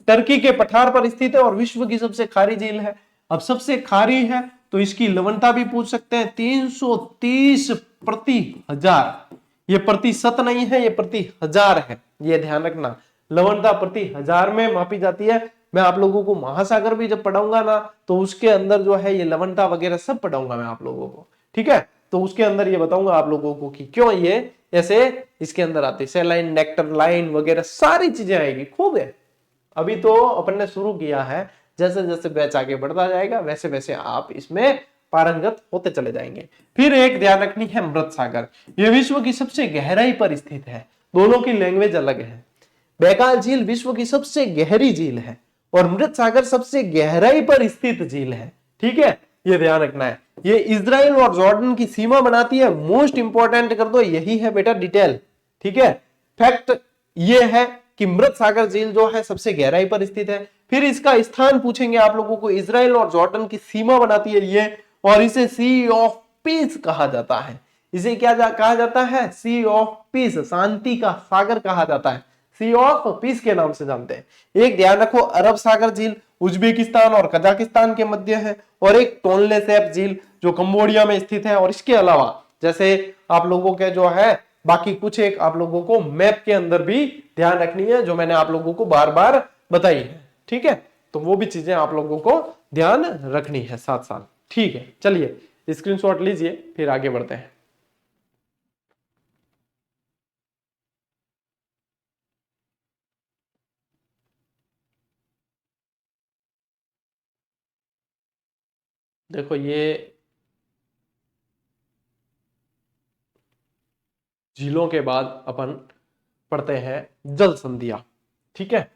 टर्की के पठार पर स्थित है और विश्व की सबसे खारी झील है। अब सबसे खारी है तो इसकी लवणता भी पूछ सकते हैं, 330 प्रति हजार। ये प्रतिशत नहीं है, ये प्रति हजार है, ये ध्यान रखना। लवणता प्रति हजार में मापी जाती है। मैं आप लोगों को महासागर भी जब पढ़ाऊंगा ना तो उसके अंदर जो है ये लवणता वगैरह सब पढ़ाऊंगा मैं आप लोगों को, ठीक है। तो उसके अंदर ये बताऊंगा आप लोगों को कि क्यों ये ऐसे इसके अंदर आती, सेलाइन, नेक्टर लाइन वगैरह सारी चीजें आएगी, खूब है। अभी तो अपन ने शुरू किया है, जैसे जैसे बैच आगे बढ़ता जाएगा वैसे वैसे आप इसमें पारंगत होते चले जाएंगे। फिर एक ध्यान रखनी है मृत सागर, यह विश्व की सबसे गहराई पर स्थित है। दोनों की लैंग्वेज अलग है। बैकाल झील विश्व की सबसे गहरी झील है और मृत सागर सबसे गहराई पर स्थित झील है, ठीक है, ये ध्यान रखना है। ये इजराइल और जॉर्डन की सीमा बनाती है। मोस्ट इंपॉर्टेंट कर दो, यही है बेटा डिटेल, ठीक है। फैक्ट ये है कि मृत सागर झील जो है सबसे गहराई पर स्थित है। फिर इसका स्थान पूछेंगे आप लोगों को, इजराइल और जॉर्डन की सीमा बनाती है ये, और इसे सी ऑफ पीस कहा जाता है। इसे क्या कहा जाता है? सी ऑफ पीस, शांति का सागर कहा जाता है। सी ऑफ पीस के नाम से जानते हैं। एक ध्यान रखो, अरब सागर झील उज्बेकिस्तान और कजाकिस्तान के मध्य है, और एक टोनले सैप झील जो कंबोडिया में स्थित है। और इसके अलावा जैसे आप लोगों के जो है बाकी कुछ एक आप लोगों को मैप के अंदर भी ध्यान रखनी है, जो मैंने आप लोगों को बार बार बताई है, ठीक है। तो वो भी चीजें आप लोगों को ध्यान रखनी है साथ साथ, ठीक है। चलिए स्क्रीनशॉट लीजिए, फिर आगे बढ़ते हैं। देखो ये झीलों के बाद अपन पढ़ते हैं जल संधियां, ठीक है।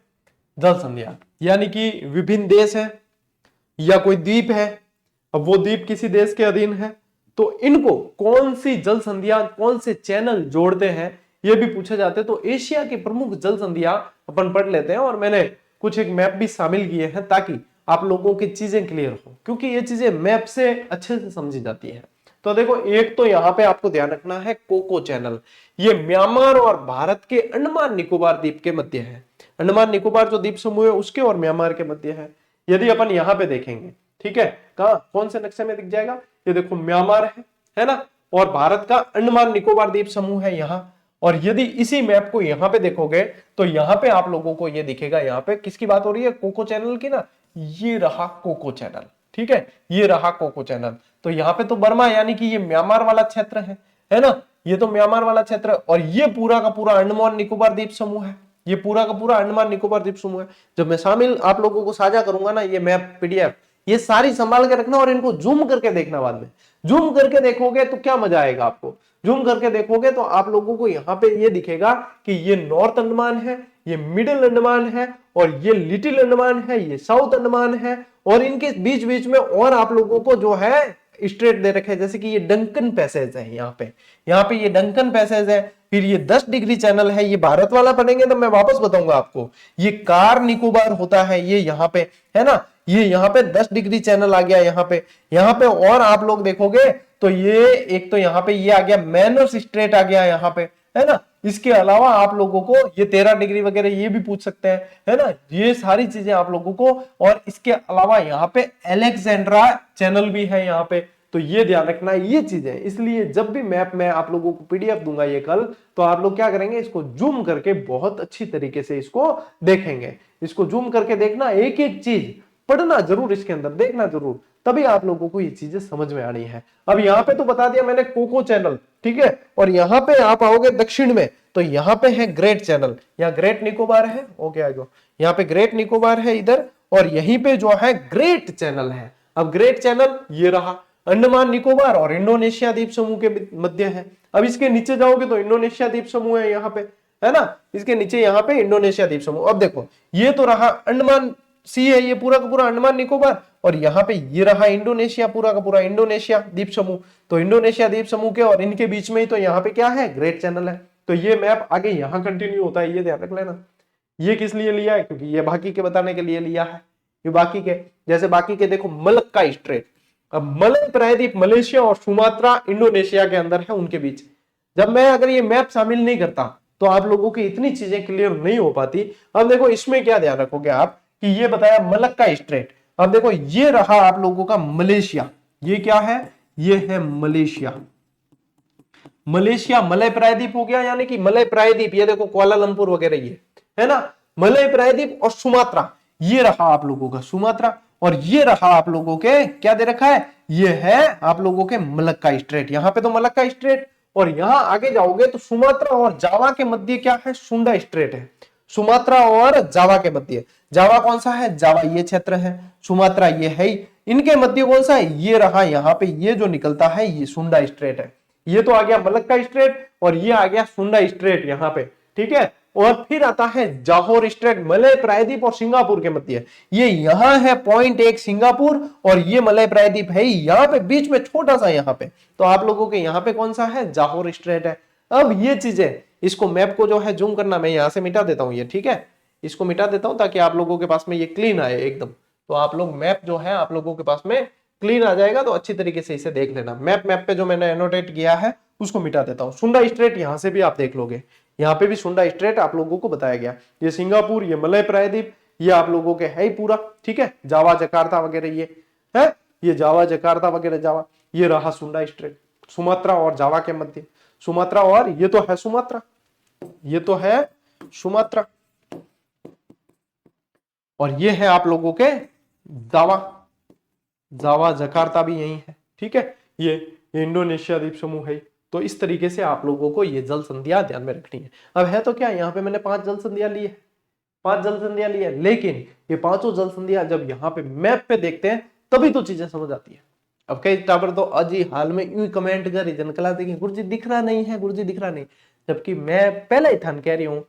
जल संधियां यानी कि विभिन्न देश है या कोई द्वीप है, अब वो द्वीप किसी देश के अधीन है, तो इनको कौन सी जल संधियां, कौन से चैनल जोड़ते हैं, ये भी पूछे जाते हैं। तो एशिया की प्रमुख जल संधियां अपन पढ़ लेते हैं, और मैंने कुछ एक मैप भी शामिल किए हैं ताकि आप लोगों की चीजें क्लियर हो, क्योंकि ये चीजें मैप से अच्छे से समझी जाती है। तो देखो एक तो यहाँ पे आपको ध्यान रखना है कोको चैनल, ये म्यांमार और भारत के अंडमान निकोबार द्वीप के मध्य है। अंडमान निकोबार जो द्वीप समूह है उसके और म्यांमार के मध्य है। यदि अपन यहाँ पे देखेंगे, ठीक है, कहा कौन से नक्शे में दिख जाएगा, ये देखो म्यांमार है ना, और भारत का अंडमान निकोबार द्वीप समूह है यहाँ। और यदि इसी मैप को यहाँ पे देखोगे तो यहाँ पे आप लोगों को ये दिखेगा, यहाँ पे किसकी बात हो रही है, कोको चैनल की ना, ये रहा कोको चैनल, ठीक है, ये रहा कोको चैनल। तो यहाँ पे तो बर्मा यानी कि ये म्यांमार वाला क्षेत्र है ना, ये तो म्यांमार वाला क्षेत्र, और ये पूरा का पूरा अंडमान निकोबार द्वीप समूह है। ये पूरा का पूरा अंडमान निकोबार द्वीप समूह है। जब मैं शामिल आप लोगों को साझा करूंगा ना ये मैप पीडीएफ, ये सारी संभाल के रखना और इनको जूम करके देखना। बाद में जूम करके देखोगे तो क्या मजा आएगा आपको, जूम करके देखोगे तो आप लोगों को यहाँ पे ये दिखेगा कि ये नॉर्थ अंडमान है, ये मिडिल अंडमान है, और ये लिटिल अंडमान है, ये साउथ अंडमान है, और इनके बीच बीच में और आप लोगों को जो है स्ट्रेट दे रखे हैं, जैसे कि ये डंकन पैसेज है, यहाँ पे ये डंकन पैसेज है। फिर ये 10 डिग्री चैनल है, ये भारत वाला पढ़ेंगे तो मैं वापस बताऊंगा आपको। ये कार निकोबार होता है, ये यहाँ पे है ना, ये यहाँ पे 10 डिग्री चैनल आ गया यहाँ पे और आप लोग देखोगे तो ये एक तो यहाँ पे ये आ गया, मैनर्स स्ट्रेट आ गया यहाँ पे, है ना। इसके अलावा आप लोगों को ये 13 डिग्री वगैरह ये भी पूछ सकते हैं, है ना, ये सारी चीजें आप लोगों को। और इसके अलावा यहाँ पे अलेक्जेंड्रा चैनल भी है यहाँ पे, तो ये ध्यान रखना ये चीजें। इसलिए जब भी मैप में आप लोगों को पीडीएफ दूंगा ये कल, तो आप लोग क्या करेंगे, इसको जूम करके बहुत अच्छी तरीके से इसको देखेंगे। इसको जूम करके देखना, एक एक चीज पढ़ना जरूर, इसके अंदर देखना जरूर, तभी आप लोगों को ये चीजें समझ में आनी है। अब यहाँ पे तो बता दिया मैंने कोको चैनल, ठीक है। और यहाँ पे आप आओगे दक्षिण में, तो यहाँ पे है ग्रेट चैनल, यहाँ ग्रेट निकोबार है, ओके आगे यहाँ पे ग्रेट निकोबार है इधर, और यहीं पे जो है ग्रेट चैनल है। अब ग्रेट चैनल ये रहा, अंडमान निकोबार और इंडोनेशिया द्वीप समूह के मध्य है। अब इसके नीचे जाओगे तो इंडोनेशिया द्वीप समूह है यहाँ पे, है ना, इसके नीचे यहाँ पे इंडोनेशिया द्वीप समूह। अब देखो ये तो रहा अंडमान सी है, ये पूरा का पूरा अंडमान निकोबार, और यहाँ पे ये रहा इंडोनेशिया, पूरा का पूरा इंडोनेशिया द्वीप समूह। तो इंडोनेशिया द्वीप समूह के और इनके बीच में ही तो यहाँ पे क्या है, ग्रेट चैनल है। तो ये मैप आगे यहाँ कंटिन्यू होता है, ये ध्यान रख लेना। ये किस लिए लिया है, क्योंकि ये बाकी के बताने के लिए लिया है। ये बाकी के, जैसे बाकी के देखो मलक्का स्ट्रेट, अब मलय प्रायद्वीप मलेशिया और सुमात्रा इंडोनेशिया के अंदर है, उनके बीच। जब मैं अगर ये मैप शामिल नहीं करता तो आप लोगों की इतनी चीजें क्लियर नहीं हो पाती। अब देखो इसमें क्या ध्यान रखोगे आप, कि ये बताया मलक्का स्ट्रेट। अब देखो ये रहा आप लोगों का मलेशिया, ये क्या है, ये है मलेशिया। मलेशिया मलय प्रायद्वीप हो गया, यानी कि मलय प्रायद्वीप, ये देखो कुआलालंपुर वगैरह ये है ना, मलय प्रायद्वीप और सुमात्रा, ये रहा आप लोगों का सुमात्रा, और ये रहा आप लोगों के क्या दे रखा है, ये है आप लोगों के मलक्का स्ट्रेट। यहाँ पे तो मलक्का स्ट्रेट, और यहां आगे जाओगे तो सुमात्रा और जावा के मध्य क्या है, सुंडा स्ट्रेट है। सुमात्रा और जावा के मध्य, जावा कौन सा है, जावा ये क्षेत्र है, सुमात्रा ये है ही, इनके मध्य कौन सा है, ये रहा यहाँ पे, ये जो निकलता है ये सुंडा स्ट्रेट है। ये तो आ गया मलक्का स्ट्रेट, और ये आ गया सुंडा स्ट्रेट यहाँ पे, ठीक है। और फिर आता है जाहोर स्ट्रेट, मलय प्रायद्वीप और सिंगापुर के मध्य, ये यहां है पॉइंट 1 सिंगापुर, और ये मलय प्रायद्वीप है यहाँ पे बीच में छोटा सा यहाँ पे, तो आप लोगों के यहाँ पे कौन सा है, जाहोर स्ट्रेट है। अब ये चीजें, इसको मैप को जो है जूम करना, मैं यहां से मिटा देता हूं ये, ठीक है, इसको मिटा देता हूं ताकि आप लोगों के पास में ये क्लीन आए एकदम। तो आप लोग मैप जो है आप लोगों के पास में क्लीन आ जाएगा, तो अच्छी तरीके से इसे देख लेना। मैप पे जो मैंने एनोटेट किया है उसको मिटा देता हूं। सुंडा स्ट्रेट यहां से भी आप देख लोगे, यहाँ पे भी सुंडा स्ट्रेट आप लोगों को बताया गया। ये सिंगापुर, ये मलय प्रायद्वीप, ये आप लोगों के है ही पूरा, ठीक है। जावा जकार्ता वगैरह ये है, ये जावा जकार्ता वगैरह जावा, ये रहा सुंडा स्ट्रेट, सुमात्रा और जावा के मध्य, सुमात्रा और ये तो है सुमात्रा, ये तो है सुमात्रा, और ये है आप लोगों के जावा, जावा जकार्ता भी यही है, ठीक है। ये इंडोनेशिया द्वीप समूह है। तो इस तरीके से आप लोगों को ये जल संधियां ध्यान में रखनी है। अब है तो क्या, यहाँ पे मैंने 5 जल संधियां ली है, 5 जल संधियां ली है, लेकिन ये पांचों जल संधियां जब यहाँ पे मैप पे देखते हैं तभी तो चीजें समझ आती है। अब कई टावर तो अजी हाल में यूं कमेंट कर जनकला देंगे, गुरुजी दिख रहा नहीं है, गुरुजी दिख रहा नहीं, जबकि मैं पहले ही था कह रही हूँ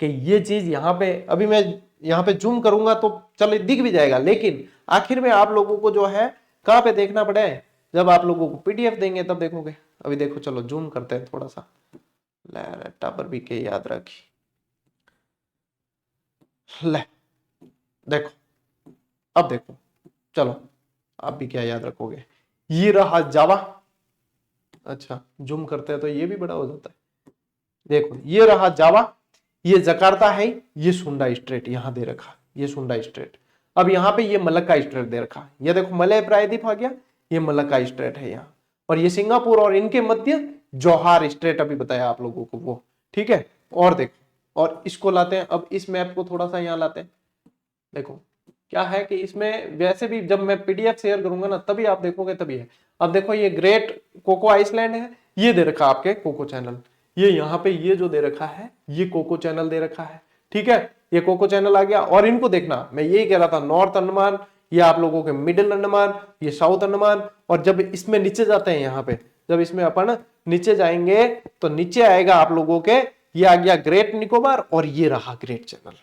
कि ये चीज यहाँ पे, अभी मैं यहाँ पे जूम करूंगा तो चलो दिख भी जाएगा, लेकिन आखिर में आप लोगों को जो है कहाँ पे देखना पड़े, जब आप लोगों को पीडीएफ देंगे तब देखोगे। अभी देखो चलो जूम करते हैं थोड़ा सा, टावर भी के याद रखी, ले देखो, अब देखो चलो आप भी क्या याद रखोगे, ये रहा जावा, अच्छा जूम करते हैं तो ये भी बड़ा हो जाता है, देखो ये रहा जावा, ये जकार्ता है, ये सुंडा स्ट्रेट यहां दे रखा, ये सुंडा स्ट्रेट। अब यहाँ पे ये मलक्का स्ट्रेट दे रखा, ये देखो मलय प्रायद्वीप आ गया, ये मलक्का स्ट्रेट है यहाँ, और ये सिंगापुर और इनके मध्य जौहार स्ट्रेट अभी बताया आप लोगों को वो, ठीक है। और देखो, और इसको लाते हैं, अब इस मैप को थोड़ा सा यहाँ लाते हैं, देखो क्या है कि इसमें वैसे भी जब मैं पीडीएफ शेयर करूंगा ना तभी आप देखोगे, तभी है। अब देखो ये ग्रेट कोको आइसलैंड है, ये दे रखा आपके कोको चैनल, ये यहाँ पे ये जो दे रखा है ये कोको चैनल दे रखा है, ठीक है, ये कोको चैनल आ गया। और इनको देखना, मैं यही कह रहा था, नॉर्थ अंडमान, ये आप लोगों के मिडिल अंडमान, ये साउथ अंडमान, और जब इसमें नीचे जाते हैं यहाँ पे, जब इसमें अपन नीचे जाएंगे तो नीचे आएगा आप लोगों के ये आ गया ग्रेट निकोबार और ये रहा ग्रेट चैनल,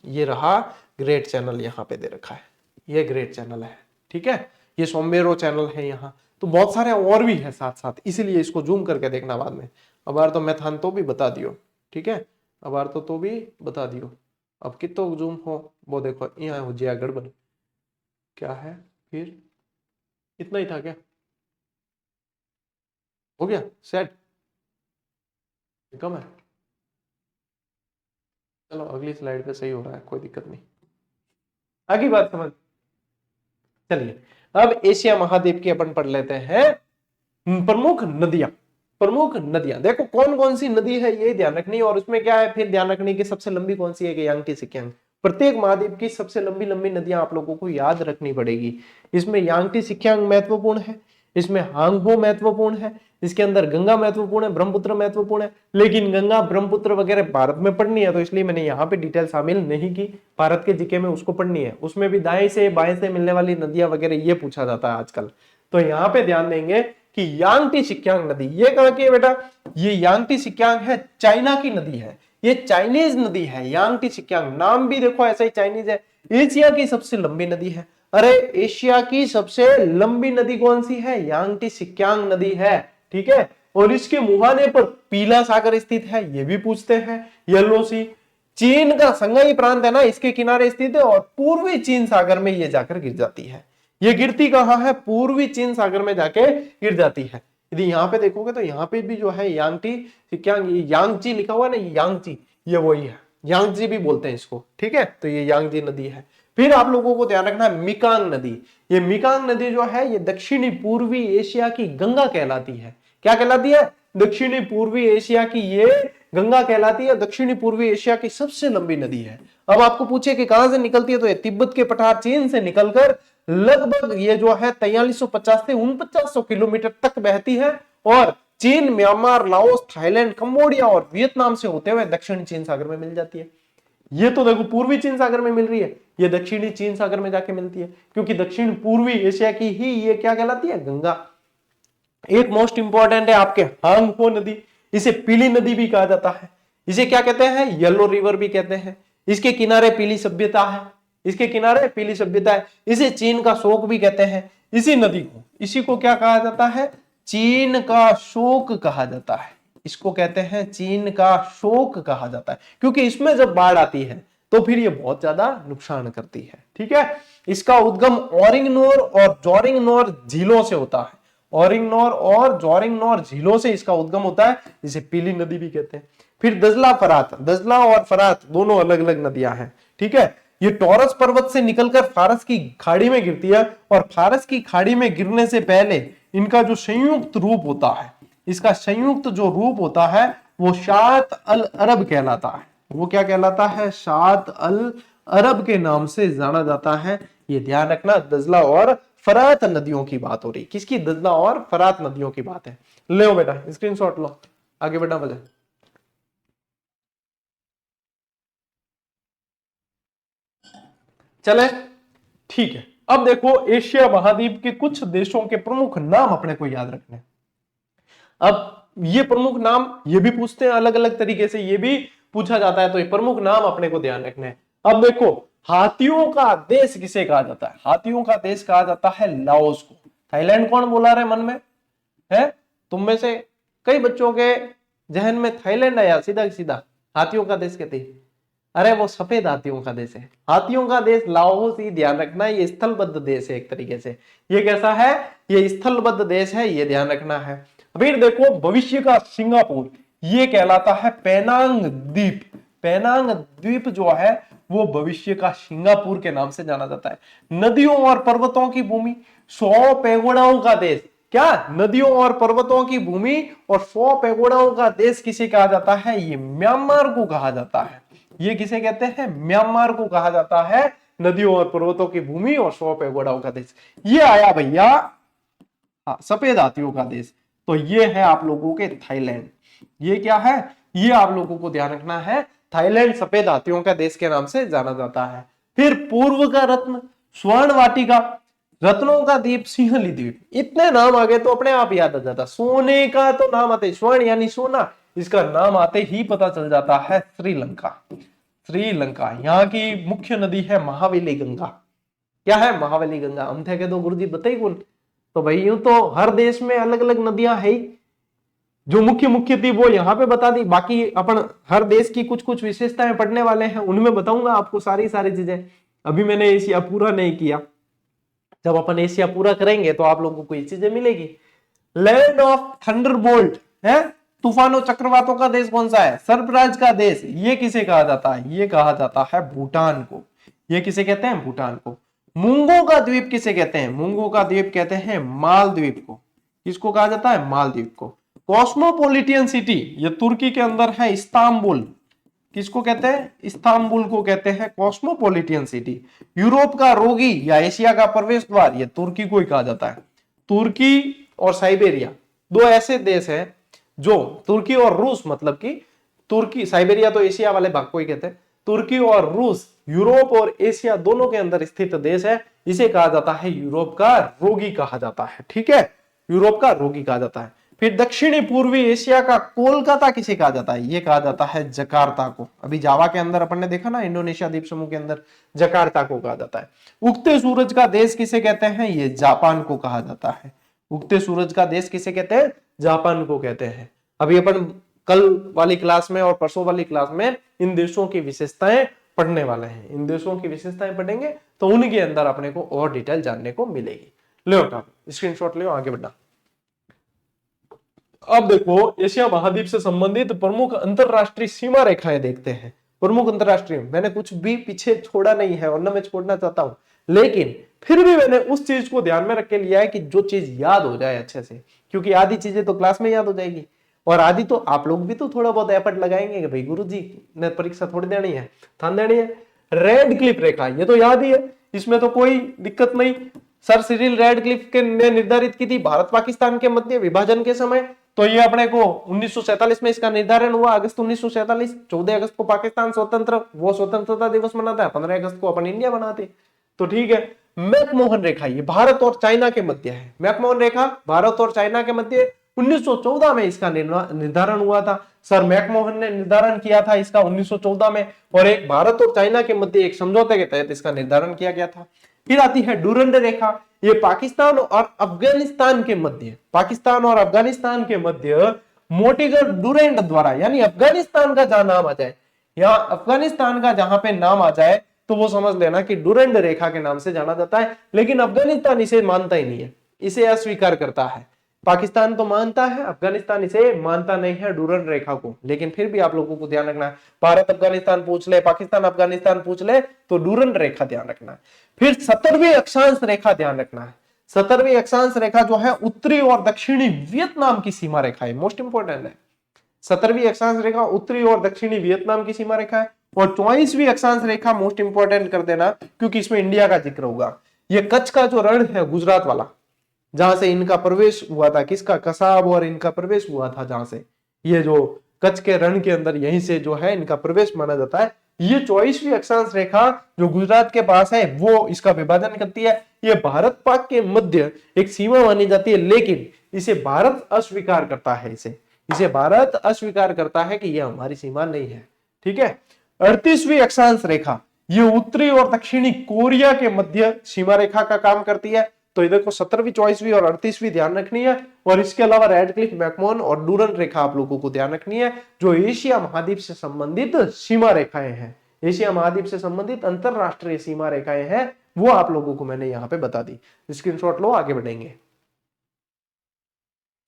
ये रहा ग्रेट चैनल यहाँ पे दे रखा है, ये ग्रेट चैनल है, ठीक है। ये सोम्बेरो चैनल है यहाँ, तो बहुत सारे और भी है साथ साथ, इसीलिए इसको जूम करके देखना बाद में। अबार तो मैथान तो भी बता दियो, ठीक है, अबार तो भी बता दियो। अब कितो जूम हो वो देखो, यहाँ हो जाए गड़बड़, क्या है फिर, इतना ही था क्या, हो गया सेट, कम है, चलो अगली स्लाइड पे सही हो रहा है, कोई दिक्कत नहीं, आगे बात समझ। चलिए अब एशिया महाद्वीप की अपन पढ़ लेते हैं प्रमुख नदियां। प्रमुख नदियां देखो कौन कौन सी नदी है ये ध्यान रखनी है, और उसमें क्या है फिर ध्यान रखनी है कि सबसे लंबी कौन सी है कि यांगटी सिक्यांग। प्रत्येक महाद्वीप की सबसे लंबी लंबी नदियां आप लोगों को याद रखनी पड़ेगी। इसमें यांगटी सिक्यांग महत्वपूर्ण है, इसमें हांगहो महत्वपूर्ण है, इसके अंदर गंगा महत्वपूर्ण है, ब्रह्मपुत्र महत्वपूर्ण है। लेकिन गंगा ब्रह्मपुत्र वगैरह भारत में पढ़नी है तो इसलिए मैंने यहाँ पे डिटेल शामिल नहीं की, भारत के जीके में उसको पढ़नी है, उसमें भी दाएं से बाएं से मिलने वाली नदियां वगैरह ये पूछा जाता है आजकल। तो यहाँ पे ध्यान देंगे कि यांगटी सिक्यांग नदी ये कहां की है बेटा, ये यांगटी सिक्यांग है, चाइना की नदी है, ये चाइनीज नदी है यांगटी सिक्यांग, नाम भी देखो ऐसा ही चाइनीज है। एशिया की सबसे लंबी नदी है, अरे एशिया की सबसे लंबी नदी कौन सी है, यांगटी सिक्यांग नदी है, ठीक है। और इसके मुहाने पर पीला सागर स्थित है, ये भी पूछते हैं, येलो सी। चीन का संगाई प्रांत है ना, इसके किनारे स्थित है और पूर्वी चीन सागर में ये जाकर गिर जाती है। ये गिरती कहां है, पूर्वी चीन सागर में जाके गिर जाती है। यदि यहाँ पे देखोगे तो यहाँ पे भी जो है यांगटी सिक्यांग, यांगची लिखा हुआ है ना, यांगची ये वही है, यांगची भी बोलते हैं इसको, ठीक है। तो ये यांगची नदी है। फिर आप लोगों को ध्यान रखना है मिकांग नदी, ये मिकांग नदी जो है ये दक्षिणी पूर्वी एशिया की गंगा कहलाती है। क्या कहलाती है, दक्षिणी पूर्वी एशिया की ये गंगा कहलाती है, दक्षिणी पूर्वी एशिया की सबसे लंबी नदी है। अब आपको पूछे कि कहां से निकलती है, तो ये तिब्बत के पठार चीन से निकलकर लगभग ये जो है 4350 से 4900 किलोमीटर तक बहती है और चीन, म्यांमार, लाओस, थाईलैंड, कंबोडिया और वियतनाम से होते हुए दक्षिणी चीन सागर में मिल जाती है। ये तो देखो पूर्वी चीन सागर में मिल रही है, ये दक्षिणी चीन सागर में जाके मिलती है, क्योंकि दक्षिण पूर्वी एशिया की ही ये क्या कहलाती है, गंगा। एक मोस्ट इंपॉर्टेंट है आपके हांगहो नदी, इसे पीली नदी भी कहा जाता है, इसे क्या कहते हैं, येलो रिवर भी कहते हैं। इसके किनारे पीली सभ्यता है, इसके किनारे पीली सभ्यता है, इसे चीन का शोक भी कहते हैं। इसी नदी को, इसी को क्या कहा जाता है, चीन का शोक कहा जाता है, इसको कहते हैं चीन का शोक कहा जाता है, क्योंकि इसमें जब बाढ़ आती है तो फिर ये बहुत ज्यादा नुकसान करती है, ठीक है। इसका उद्गम ओरिंगनोर और जोरिंगनोर झीलों से होता है, ओरिंगनोर और जोरिंगनोर झीलों से इसका उद्गम होता है, जिसे पीली नदी भी कहते हैं। फिर दजला फरात, दजला और फरात दोनों अलग अलग नदियां हैं, ठीक है। ये टॉरस पर्वत से निकलकर फारस की खाड़ी में गिरती है और फारस की खाड़ी में गिरने से पहले इनका जो संयुक्त रूप होता है, इसका संयुक्त जो रूप होता है वो शात अल अरब कहलाता है। वो क्या कहलाता है, शात अल अरब के नाम से जाना जाता है। ये ध्यान रखना, दजला और फरात नदियों की बात हो रही, किसकी, दजला और फरात नदियों की बात है। ले बेटा स्क्रीनशॉट लो, आगे बढ़ना बजे। चले ठीक है, अब देखो एशिया महाद्वीप के कुछ देशों के प्रमुख नाम अपने को याद रखने। अब ये प्रमुख नाम ये भी पूछते हैं अलग अलग तरीके से, ये भी पूछा जाता है, तो ये प्रमुख नाम अपने को ध्यान रखने। अब देखो हाथियों का देश किसे कहा जाता है, हाथियों का देश कहा जाता है लाओस को। थाईलैंड कौन बुला रहे मन में है, तुम में से कई बच्चों के जहन में थाईलैंड आया सीधा सीधा, हाथियों का देश कहते हैं, अरे वो सफेद हाथियों का देश है, हाथियों का देश लाओस ही, ध्यान रखना। ये स्थलबद्ध देश है एक तरीके से, ये कैसा है, ये स्थलबद्ध देश है, ये ध्यान रखना है। फिर देखो भविष्य का सिंगापुर, ये कहलाता है पेनांग द्वीप। पेनांग द्वीप जो है वो भविष्य का सिंगापुर के नाम से जाना जाता है। नदियों और पर्वतों की भूमि, 100 पैगोडाओं का देश, क्या, नदियों और पर्वतों की भूमि और 100 पैगोडाओं का देश किसे कहा जाता है, ये म्यांमार को कहा जाता है। ये किसे कहते हैं, म्यांमार को कहा जाता है, नदियों और पर्वतों की भूमि और 100 पैगोडाओं का देश। ये आया भैया सफेद हाथियों का देश, तो ये है आप लोगों के थाईलैंड। ये क्या है, ये आप लोगों को ध्यान रखना है, थाईलैंड सफेद हाथियों का देश के नाम से जाना जाता है। फिर पूर्व का रत्न, स्वर्ण वाटिका, रत्नों का द्वीप, सिंहली द्वीप, इतने नाम आ गए तो अपने आप याद आ जाता। सोने का तो नाम आते, स्वर्ण यानी सोना, इसका नाम आते ही पता चल जाता है श्रीलंका। श्रीलंका, यहाँ की मुख्य नदी है महावेली गंगा। क्या है? महावेली गंगा। हम थे के तो गुरुजी बताइए कौन। तो भाई यूं तो हर देश में अलग अलग नदियां है ही, जो मुख्य मुख्य थी वो यहाँ पे बता दी, बाकी अपन हर देश की कुछ कुछ विशेषताएं पढ़ने वाले हैं, उनमें बताऊंगा आपको सारी सारी चीजें। अभी मैंने एशिया पूरा नहीं किया, जब अपन एशिया पूरा करेंगे तो आप लोगों को ये चीजें मिलेगी। लैंड ऑफ थंडरबोल्ट है, तूफानों चक्रवातों का देश कौन सा है? सर्पराज का देश। ये किसे कहा जाता है? ये कहा जाता है भूटान को। ये किसे कहते हैं? भूटान को। मूंगों का द्वीप किसे कहते हैं? मूंगों का द्वीप कहते हैं मालद्वीप को। किसको कहा जाता है? मालद्वीप को। कॉस्मोपोलिटियन सिटी, ये तुर्की के अंदर है इस्तांबुल। किसको कहते हैं? इस्तांबुल को कहते हैं कॉस्मोपोलिटियन सिटी। यूरोप का रोगी या एशिया का प्रवेश द्वार, ये तुर्की को ही कहा जाता है। तुर्की और साइबेरिया दो ऐसे देश हैं जो, तुर्की और रूस, मतलब कि तुर्की, साइबेरिया तो एशिया वाले भाग को ही कहते हैं, तुर्की और रूस यूरोप और एशिया दोनों के अंदर स्थित देश है। इसे कहा जाता है यूरोप का रोगी कहा जाता है। ठीक है, यूरोप का रोगी कहा जाता है। फिर दक्षिणी पूर्वी एशिया का कोलकाता किसे कहा जाता है? ये कहा जाता है जकार्ता को। अभी जावा के अंदर अपन ने देखा ना, इंडोनेशिया द्वीप समूह के अंदर जकार्ता को कहा जाता है। उगते सूरज का देश किसे कहते हैं? ये जापान को कहा जाता है। उगते सूरज का देश किसे कहते हैं? जापान को कहते हैं। अभी अपन कल वाली क्लास में और परसों वाली क्लास में इन देशों की विशेषताएं पढ़ने वाले हैं। इन देशों की विशेषताएं पढ़ेंगे तो उनके अंदर अपने को और डिटेल जानने को मिलेगी। लो स्क्रीनशॉट लो, आगे बढ़ना। अब देखो, एशिया महाद्वीप से संबंधित प्रमुख अंतरराष्ट्रीय सीमा रेखाएं देखते हैं। प्रमुख अंतरराष्ट्रीय, मैंने कुछ भी पीछे छोड़ा नहीं है और न मैं छोड़ना चाहता हूं, लेकिन फिर भी मैंने उस चीज को ध्यान में रख के लिया है कि जो चीज याद हो जाए अच्छे से, क्योंकि आधी चीजें तो क्लास में याद हो जाएगी और आधी तो आप लोग भी तो थोड़ा बहुत एफर्ट लगाएंगे कि भाई गुरुजी ने परीक्षा थोड़ी देनी है, ध्यान देनी है। रेड क्लिफ रेखा, ये तो याद ही है, इसमें तो कोई दिक्कत नहीं। सर सिरिल रेडक्लिफ के ने निर्धारित की थी भारत पाकिस्तान के मध्य विभाजन के समय। तो ये अपने को 1947 में इसका निर्धारण हुआ, अगस्त 1947। 14 अगस्त को पाकिस्तान स्वतंत्र, वो स्वतंत्रता दिवस मनाता है। 15 अगस्त को अपन इंडिया मनाते। तो ठीक है, मैकमोहन रेखा ये भारत और चाइना के मध्य है। मैकमोहन रेखा भारत और चाइना के मध्य 1914 में इसका निर्धारण हुआ था। सर मैकमोहन ने निर्धारण किया था इसका 1914 में, और एक भारत और चाइना के मध्य एक समझौते के तहत इसका निर्धारण किया गया था। फिर आती है डूरंड रेखा, ये पाकिस्तान और अफगानिस्तान के मध्य, पाकिस्तान और अफगानिस्तान के मध्य मोटीगर डूरंड द्वारा, यानी अफगानिस्तान का जहां नाम आ जाए, यहां अफगानिस्तान का जहां पे नाम आ जाए तो वो समझ लेना कि डूरंड रेखा के नाम से जाना जाता है। लेकिन अफगानिस्तान इसे मानता ही नहीं है, इसे अस्वीकार करता है। पाकिस्तान तो मानता है, अफगानिस्तान इसे मानता नहीं है डूरंड रेखा को। लेकिन फिर भी आप लोगों को ध्यान रखना है, भारत अफगानिस्तान पूछ ले, पाकिस्तान अफगानिस्तान पूछ ले तो डूरंड रेखा ध्यान रखना है। फिर 17वीं अक्षांश रेखा ध्यान रखना है। 17वीं अक्षांश रेखा जो है उत्तरी और दक्षिणी वियतनाम की सीमा रेखा है, मोस्ट इंपोर्टेंट है। 17वीं अक्षांश रेखा उत्तरी और दक्षिणी वियतनाम की सीमा रेखा है। और 24वीं अक्षांश रेखा मोस्ट इंपोर्टेंट कर देना, क्योंकि इसमें इंडिया का जिक्र होगा। ये कच्छ का जो रण है गुजरात वाला, जहां से इनका प्रवेश हुआ था, किसका? कसाब और इनका प्रवेश हुआ था, जहां से ये जो कच्छ के रण के अंदर यहीं से जो है इनका प्रवेश माना जाता है। ये 24वीं अक्षांश रेखा जो गुजरात के पास है वो इसका विभाजन करती है। ये भारत पाक के मध्य एक सीमा मानी जाती है, लेकिन इसे भारत अस्वीकार करता है। इसे भारत अस्वीकार करता है कि यह हमारी सीमा नहीं है। ठीक है, 38वीं अक्षांश रेखा ये उत्तरी और दक्षिणी कोरिया के मध्य सीमा रेखा का काम करती है। तो इधर को 17वीं, 24वीं और 38वीं ध्यान रखनी है। और इसके अलावा रेडक्लिफ, मैकमोहन और डूरंड रेखा आप लोगों को ध्यान रखनी है, जो एशिया महाद्वीप से संबंधित सीमा रेखाएं हैं। एशिया महाद्वीप से संबंधित अंतरराष्ट्रीय सीमा रेखाएं हैं, वो आप लोगों को मैंने यहाँ पे बता दी। स्क्रीनशॉट लो, आगे बढ़ेंगे।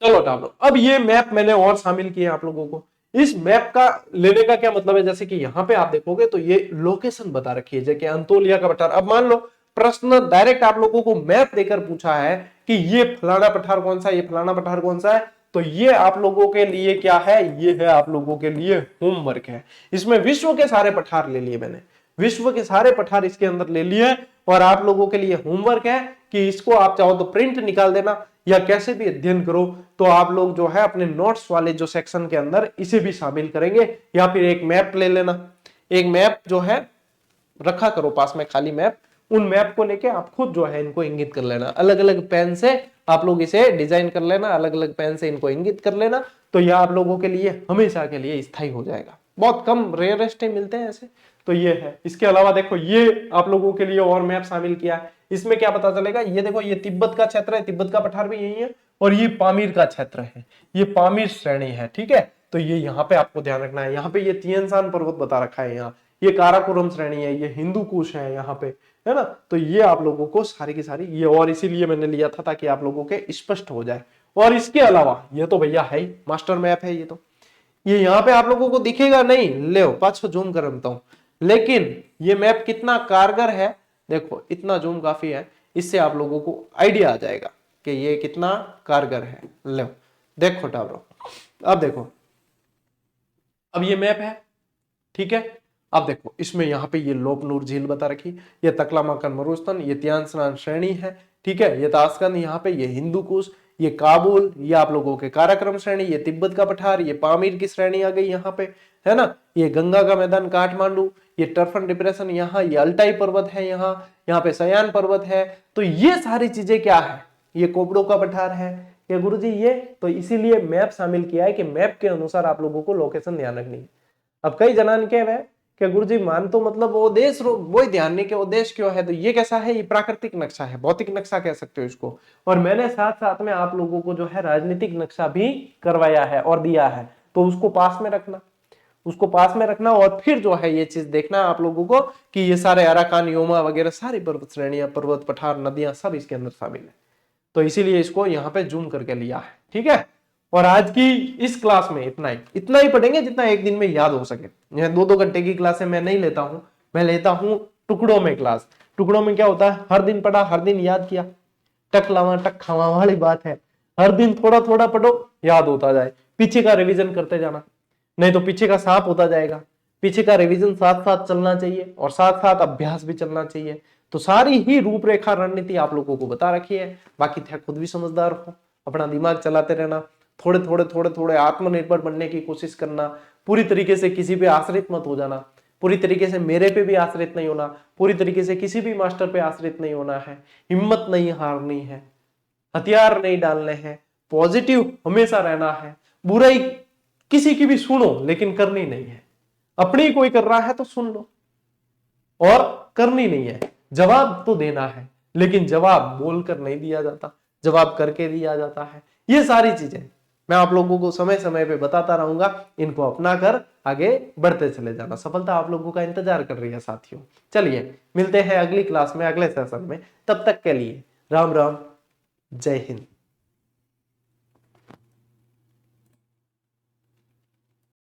चलो टालो, अब ये मैप मैंने और शामिल किए आप लोगों को। इस मैप का लेने का क्या मतलब है? जैसे कि यहाँ पे आप देखोगे तो ये लोकेशन बता रखी है, जैसे अंतोलिया का पठार। अब मान लो प्रश्न डायरेक्ट आप लोगों को मैप देकर पूछा है कि ये फलाना पठार कौन सा है, ये फलाना पठार कौन सा है, तो ये आप लोगों के लिए क्या है? ये है आप लोगों के लिए होमवर्क है। इसमें विश्व के सारे पठार ले लिए मैंने, विश्व के सारे पठार इसके अंदर ले लिए, और आप लोगों के लिए होमवर्क है कि इसको आप चाहो तो प्रिंट निकाल देना या कैसे भी अध्ययन करो। तो आप लोग जो है अपने नोट्स वाले जो सेक्शन के अंदर इसे भी शामिल करेंगे, या फिर एक मैप ले लेना। एक मैप जो है रखा करो पास में, खाली मैप, उन मैप को लेके आप खुद जो है इनको इंगित कर लेना। अलग अलग पेन से आप लोग इसे डिजाइन कर लेना, अलग अलग पेन से इनको इंगित कर लेना। तो ये आप लोगों के लिए हमेशा के लिए स्थायी हो जाएगा। बहुत कम रेयरेस्ट ही मिलते हैं ऐसे। तो ये है। इसके अलावा देखो ये आप लोगों के लिए और मैप शामिल किया है। इसमें क्या पता चलेगा, ये देखो ये तिब्बत का क्षेत्र है, तिब्बत का पठार भी यही है, और ये पामीर का क्षेत्र है, ये पामीर श्रेणी है, ठीक है। तो ये यहाँ पे आपको ध्यान रखना है। यहाँ पे ये तिएन शान पर्वत बता रखा है, यहाँ ये काराकोरम श्रेणी है, ये हिंदू कुश है यहाँ पे, है ना। तो ये आप लोगों को सारी की सारी ये, और इसीलिए मैंने लिया था ताकि आप लोगों के स्पष्ट हो जाए। और इसके अलावा ये तो भैया है ही मास्टर मैप है, ये तो ये यहाँ पे आप लोगों को दिखेगा नहीं, ले पाछो जूम कर रखता हूं, लेकिन ये मैप कितना कारगर है देखो, इतना जूम काफी है, इससे आप लोगों को आइडिया आ जाएगा कि ये कितना कारगर है। लो देखो टावरो, अब देखो, अब ये मैप है, ठीक है। अब देखो इसमें यहाँ पे ये लोपनूर झील बता रखी, ये तकलामाकन मरुस्थल, ये तियान शान श्रेणी है, ठीक है। ये ताशकंद यहाँ पे, ये हिंदू कुश, ये काबुल, ये आप लोगों के काराक्रम श्रेणी, ये तिब्बत का पठार, ये पामीर की श्रेणी आ गई यहाँ पे, है ना। ये गंगा का मैदान काठमांडू, ये टर्फन डिप्रेशन यहाँ, ये अल्टाई पर्वत है यहाँ पे सयान पर्वत है। तो ये सारी चीजें क्या है, ये कोबड़ो का पठार है, ये गुरुजी ये। तो इसीलिए मैप शामिल किया है कि मैप के अनुसार आप लोगों को लोकेशन ध्यान रखनी है। अब कई जनान के वे कि गुरुजी मान तो मतलब वो देश वो ध्यान नहीं कि वो देश क्यों है, तो ये कैसा है, ये प्राकृतिक नक्शा है, भौतिक नक्शा कह सकते हो इसको। और मैंने साथ साथ में आप लोगों को जो है राजनीतिक नक्शा भी करवाया है और दिया है, तो उसको पास में रखना, उसको पास में रखना। और फिर जो है ये चीज देखना आप लोगों को कि ये सारे अराकान, योमा वगैरह सारी पर्वत श्रेणियां, पर्वत पठार, नदियां सब इसके अंदर शामिल है। तो इसीलिए इसको यहाँ पे जूम करके लिया है, ठीक है। और आज की इस क्लास में इतना ही पढ़ेंगे जितना एक दिन में याद हो सके। यह 2-2 घंटे की क्लासें मैं नहीं लेता हूं, मैं लेता हूं टुकड़ों में क्लास। टुकड़ों में क्या होता है, हर दिन पढ़ा, हर दिन याद किया, टक लावा टक खावा वाली बात है। हर दिन थोड़ा थोड़ा पढ़ो, याद होता जाए, पीछे का रिवीजन करते जाना, नहीं तो पीछे का सांप होता जाएगा। पीछे का रिवीजन साथ साथ चलना चाहिए और साथ साथ अभ्यास भी चलना चाहिए। तो सारी ही रूपरेखा रणनीति आप लोगों को बता रखी है। बाकी थे खुद भी समझदार हो, अपना दिमाग चलाते रहना, थोड़े थोड़े आत्मनिर्भर बनने की कोशिश करना, पूरी तरीके से किसी पे आश्रित मत हो जाना, पूरी तरीके से मेरे पे भी आश्रित नहीं होना, पूरी तरीके से किसी भी मास्टर पे आश्रित नहीं होना है, हिम्मत नहीं हारनी है, हथियार नहीं डालने हैं, पॉजिटिव हमेशा रहना है, बुराई किसी की भी सुनो लेकिन करनी नहीं है। अपनी कोई कर रहा है तो सुन लो और करनी नहीं है। जवाब तो देना है लेकिन जवाब बोलकर नहीं दिया जाता, जवाब करके दिया जाता है। ये सारी चीजें मैं आप लोगों को समय समय पे बताता रहूंगा, इनको अपना कर आगे बढ़ते चले जाना। सफलता आप लोगों का इंतजार कर रही है साथियों। चलिए मिलते हैं अगली क्लास में, अगले सेशन में। तब तक के लिए राम राम, जय हिंद।